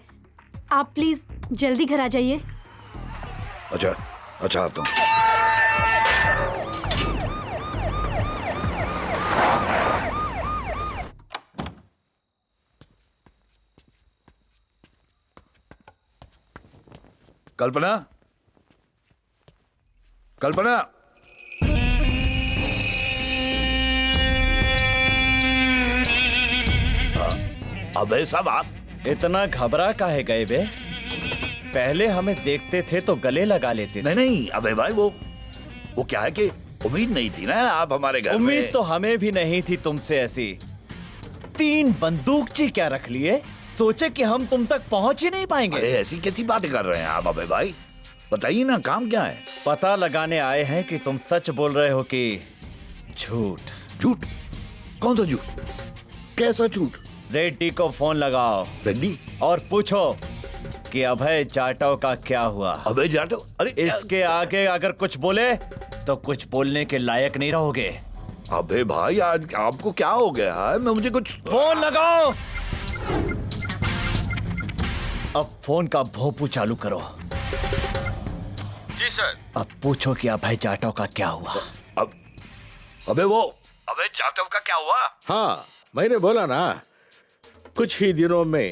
आप प्लीज जल्दी घर आ जाइए। अच्छा अच्छा आता हूं। कल्पना, कल्पना, अबे साहब आप इतना घबरा काहे गए बे? पहले हमें देखते थे तो गले लगा लेते थे। नहीं अबे भाई वो क्या है कि उम्मीद नहीं थी ना आप हमारे घर में। उम्मीद तो हमें भी नहीं थी तुमसे ऐसी। 3 बंदूकची क्या रख लिए? सोचे कि हम तुम तक पहुंच ही नहीं पाएंगे। अरे ऐसी कैसी बातें कर रहे हैं आप अबे भाई? बताइए ना काम क्या है? पता लगाने आए हैं कि तुम सच बोल रहे हो कि झूठ। झूठ? कौन सा झूठ? कैसा झूठ? रेड्डी को फोन लगाओ। रेड्डी? और पूछो कि अभय जाटव का क्या हुआ। अभय जाटव? अरे इसके आगे अगर कुछ बोले तो कुछ बोलने के लायक नहीं रहोगे। अबे भाई आज आपको क्या हो गया है? मैं मुझे कुछ फोन लगाओ। अब फोन का भोंपू चालू करो। जी सर। अब पूछो कि अभय जाटव का क्या हुआ। अब अबे वो अभय जाटव का क्या हुआ? हाँ मैंने बोला ना, कुछ ही दिनों में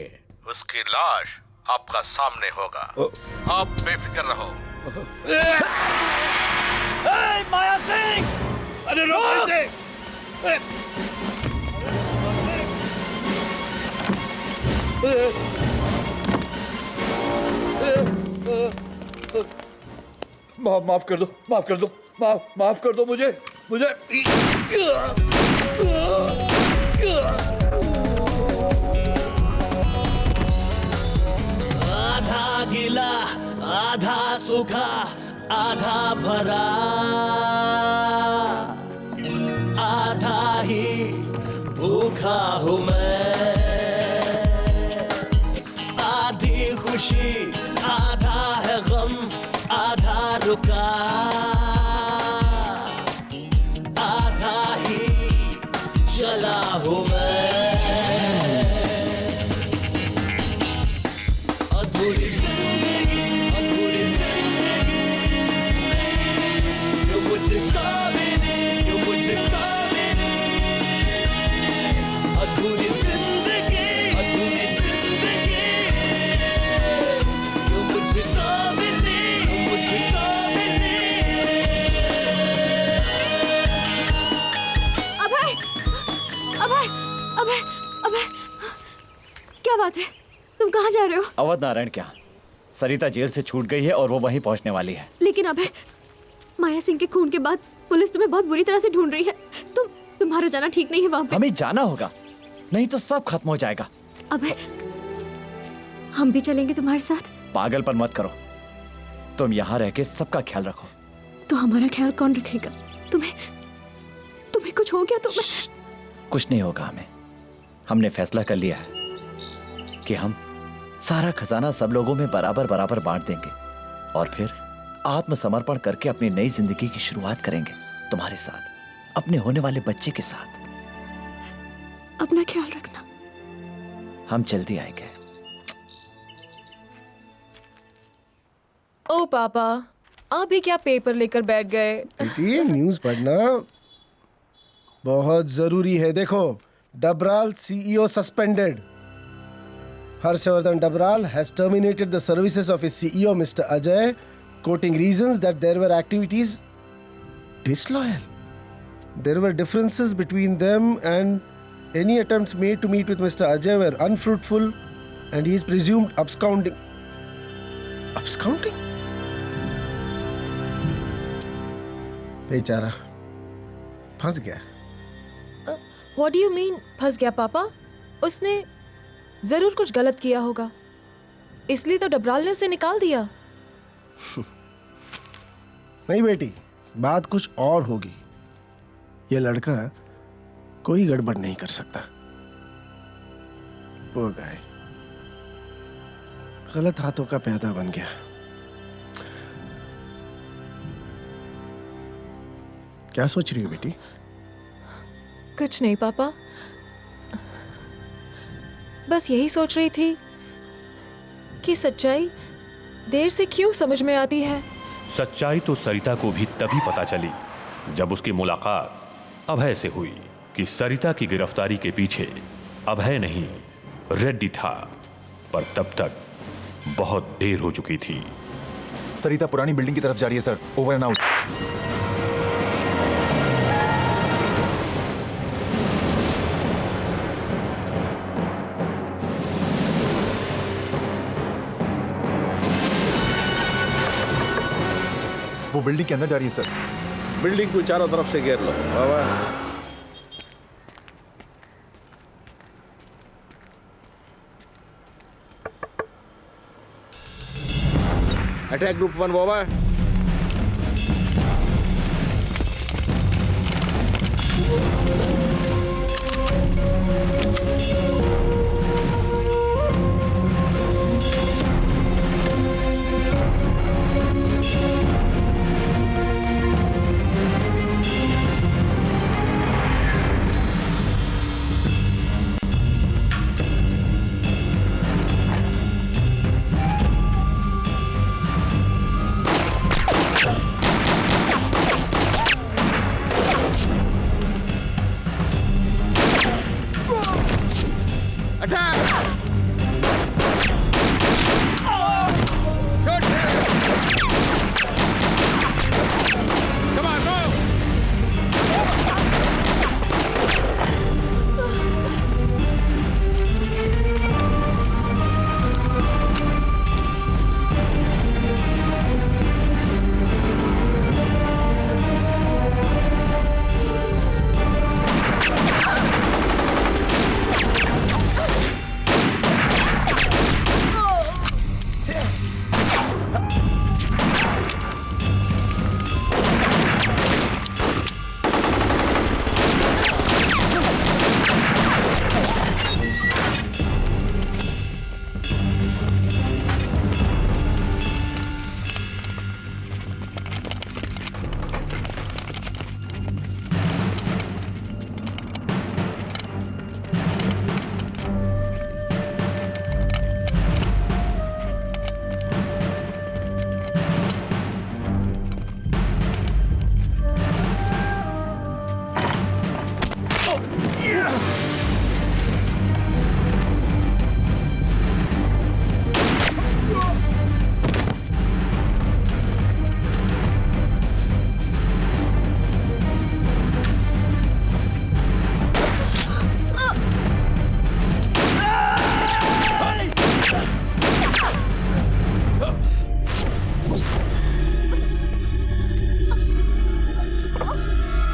उसकी लाश आपका सामने होगा। आप बेफिक्र रहो। माया सिंह! अरे रोक! माफ कर दो, माफ कर दो, माफ कर दो मुझे। आधा गीला आधा सूखा आधा भरा, आधा ही भूखा हूँ मैं, आधी खुशी आधा है गम, आधा रुका, आधा ही जला हूँ मैं, अधूरी जिंदगी जो मुझको मिली, अधूरी जिंदगी जो मुझको मिली, क्या बात है? तुम कहाँ जा रहे हो? अवध नारायण के यहाँ। सरिता जेल से छूट गई है और वो वहीं पहुंचने वाली है। लेकिन अभय, माया सिंह के खून के बाद पुलिस तुम्हें बहुत बुरी तरह से ढूंढ रही है। तुम्हारा जाना ठीक नहीं है वहाँ पे। हमें जाना होगा, नहीं तो सब खत्म हो जाएगा। अभय, हम भी चलेंगे तुम्हारे साथ। पागलपन मत करो, तुम यहाँ रह के सबका ख्याल रखो। तो हमारा ख्याल कौन रखेगा? तुम्हें कुछ हो गया तो कुछ नहीं होगा हमें। हमने फैसला कर लिया है कि हम सारा खजाना सब लोगों में बराबर बराबर बांट देंगे और फिर आत्मसमर्पण करके अपनी नई जिंदगी की शुरुआत करेंगे तुम्हारे साथ, अपने होने वाले बच्चे के साथ। अपना ख्याल रखना। हम जल्दी आएंगे। ओ पापा, आप भी क्या पेपर लेकर बैठ गए? बेटी, न्यूज़ पढ़ना बहुत जरूरी है। देखो, Dabral CEO suspended. Harshavardhan Dabral has terminated the services of his CEO, Mr. Ajay, quoting reasons that there were activities disloyal. There were differences between them and any attempts made to meet with Mr. Ajay were unfruitful and he is presumed absconding. Absconding? बेचारा फंस गया। What do you mean फंस गया पापा? उसने जरूर कुछ गलत किया होगा, इसलिए तो डबराल ने उसे निकाल दिया। नहीं बेटी, बात कुछ और होगी। ये लड़का कोई गड़बड़ नहीं कर सकता। वो गाय गलत हाथों का पैदा बन गया। क्या सोच रही हो बेटी? कुछ नहीं पापा, बस यही सोच रही थी कि सच्चाई देर से क्यों समझ में आती है। सच्चाई तो सरिता को भी तभी पता चली जब उसकी मुलाकात अभय से हुई कि सरिता की गिरफ्तारी के पीछे अभय नहीं, रेड्डी था। पर तब तक बहुत देर हो चुकी थी। सरिता पुरानी बिल्डिंग की तरफ जा रही है सर। Over and out. वो बिल्डिंग के अंदर जा रही है सर। बिल्डिंग को चारों तरफ से घेर लो। Attack group 1 over.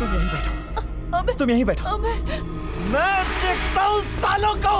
तुम यहीं बैठो। तुम यहीं बैठो। मैं देखता हूँ सालों को।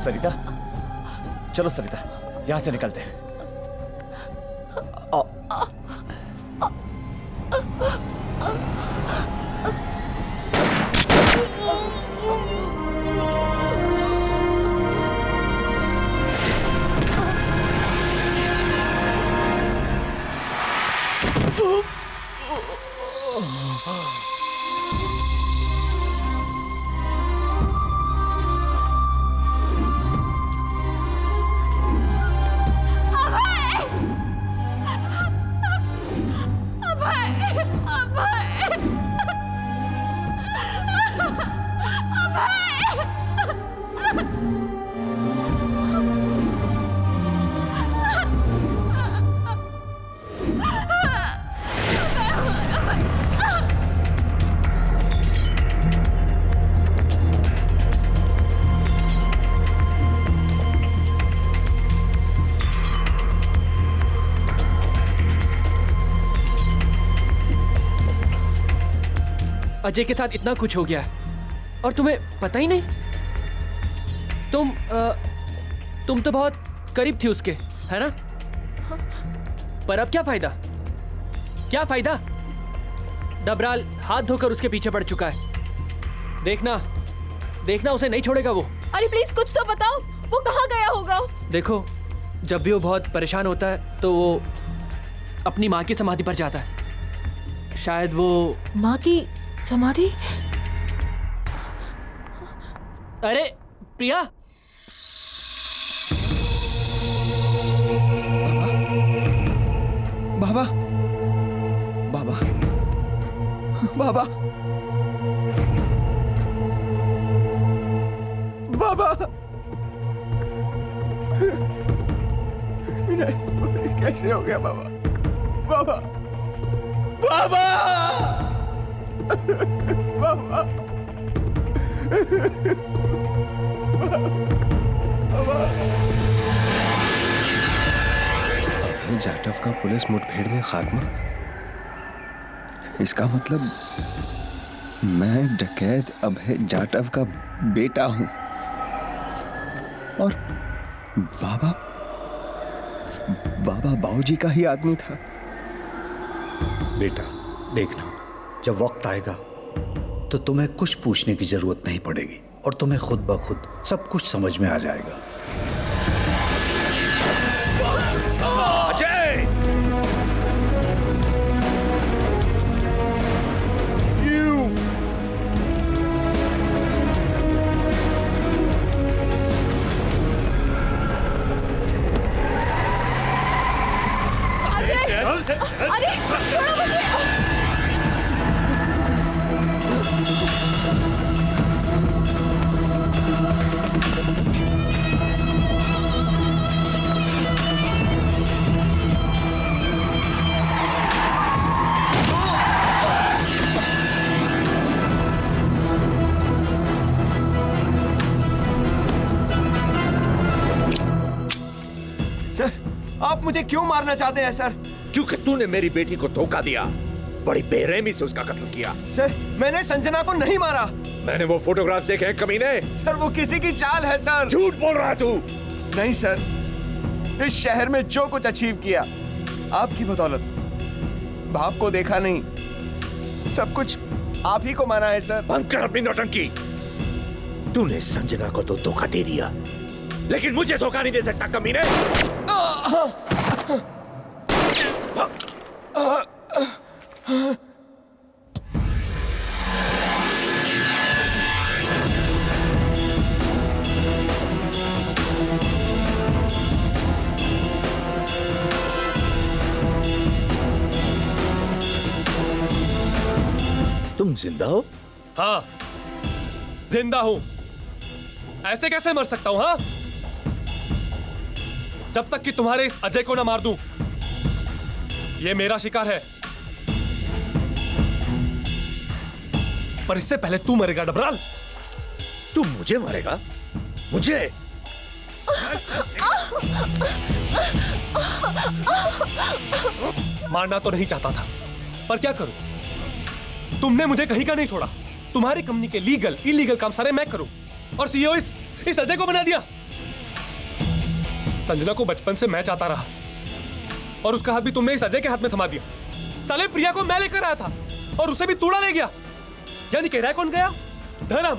सरिता, चलो सरिता, यहां से निकलते हैं। अजय के साथ इतना कुछ हो गया और तुम्हें पता ही नहीं। तुम तो बहुत करीब थी उसके, है ना? पर अब क्या फायदा? क्या फायदा? डबराल हाथ धोकर उसके पीछे पड़ चुका है। देखना उसे नहीं छोड़ेगा वो। अरे प्लीज कुछ तो बताओ, वो कहाँ गया होगा? देखो, जब भी वो बहुत परेशान होता है तो वो अपनी माँ की समाधि पर जाता है। शायद वो माँ की समाधि? अरे प्रिया, बाबा, बाबा, बाबा, बाबा, कैसे हो गया बाबा? बाबा, बाबा, बाबा, अभय जाटव का पुलिस मुठभेड़ में खात्मा। इसका मतलब मैं डकैत अभय जाटव का बेटा हूं और बाबा बाबूजी का ही आदमी था। बेटा देखना, जब वक्त आएगा तो तुम्हें कुछ पूछने की जरूरत नहीं पड़ेगी और तुम्हें खुद ब खुद सब कुछ समझ में आ जाएगा। अजय! चल। अरे छोड़ो मुझे। सर, आप मुझे क्यों मारना चाहते हैं सर? क्योंकि तूने मेरी बेटी को धोखा दिया, बड़ी बेरहमी से उसका कत्ल किया। सर, मैंने संजना को नहीं मारा। मैंने वो फोटोग्राफ देखे हैं कमीने। सर वो किसी की चाल है सर। झूठ बोल रहा है तू। नहीं सर, इस शहर में जो कुछ अचीव किया आपकी बदौलत। बाप को देखा नहीं, सब कुछ आप ही को माना है सर। बंद कर अपनी नौटंकी। तूने संजना को तो धोखा दे दिया, लेकिन मुझे धोखा नहीं दे सकता कमीने। तुम जिंदा हो? हाँ, जिंदा हूं। ऐसे कैसे मर सकता हूं? हाँ, जब तक कि तुम्हारे इस अजय को ना मार दूं। ये मेरा शिकार है, पर इससे पहले तू मरेगा डबराल। तू मुझे मारेगा? मुझे? मारना तो नहीं चाहता था, पर क्या करूं? तुमने मुझे कहीं का नहीं छोड़ा। तुम्हारी कंपनी के लीगल इलीगल काम सारे मैं करूं, और सीईओ इस अजय को बना दिया। संजना को बचपन से मैं चाहता रहा, और उसका हाथ भी तुमने इस अजय के हाथ में थमा दिया। साले प्रिया को मैं लेकर आया था, और उसे भी तूड़ा ले गया। यानी कह रहा है कौन गया? धर्म,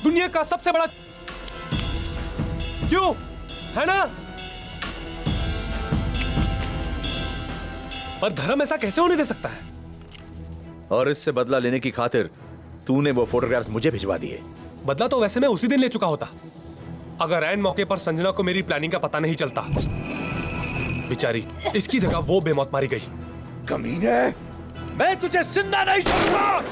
दुनिया का सबसे बड़ा। क्यों? है ना? पर धर्म ऐसा कैसे होने दे सकता है? और इससे बदला लेने की खातिर तूने वो फोटोग्राफ्स मुझे भिजवा दिए। बदला तो वैसे मैं उसी दिन ले चुका होता, अगर ऐन मौके पर संजना को मेरी प्लानिंग का पता नहीं चलता। बेचारी, इसकी जगह वो बेमौत मारी गई। कमीने, मैं तुझे जिंदा नहीं छोड़ूंगा।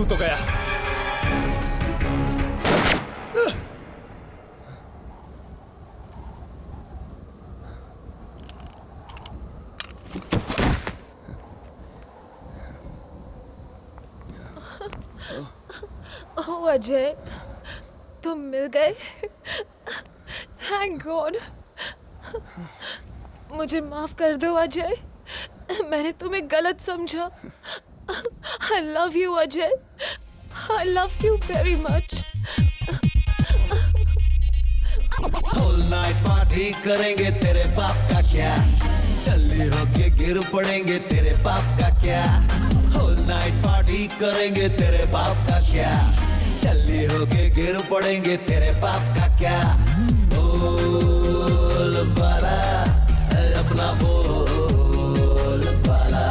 तो गया। ओह अजय, तुम मिल गए। Thank God. मुझे माफ कर दो अजय, मैंने तुम्हें गलत समझा। I love you Ajay, I love you very much। Whole night party करेंगे तेरे बाप का क्या, टल्ली होके गिर पड़ेंगे तेरे बाप का क्या। Whole night party करेंगे तेरे बाप का क्या, टल्ली होके गिर पड़ेंगे तेरे बाप का क्या। बोल बाला अपना बोल बाला,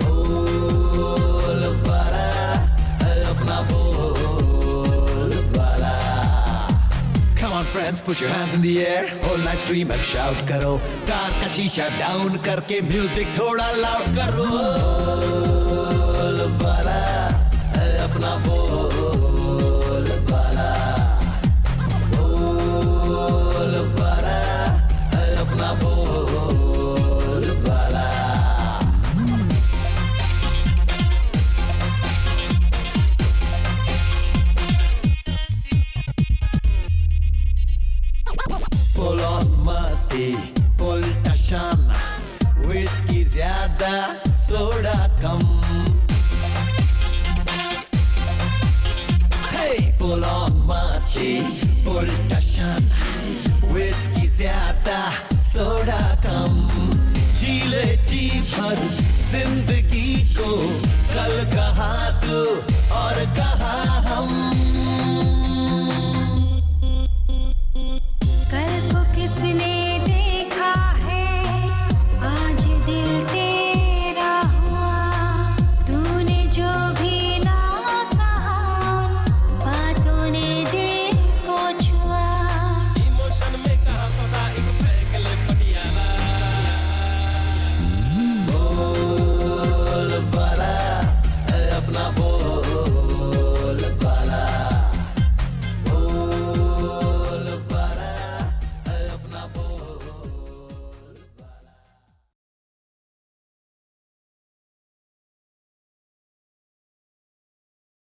बोल बाला अपना बोल बाला। Come on friends, put your hands in the air, whole night scream and shout करो, कार का शीशा डाउन करके म्यूजिक थोड़ा लाउड करो। बोल बाला अपना बोल बाला, बोल बाला अपना बोल बाला। Full on मस्ती, full टशन, विस्की ज्यादा soda come. Hey, full on मस्ती, full टशन, विस्की ज्यादा सोडा कम। जी ले जी भर जिंदगी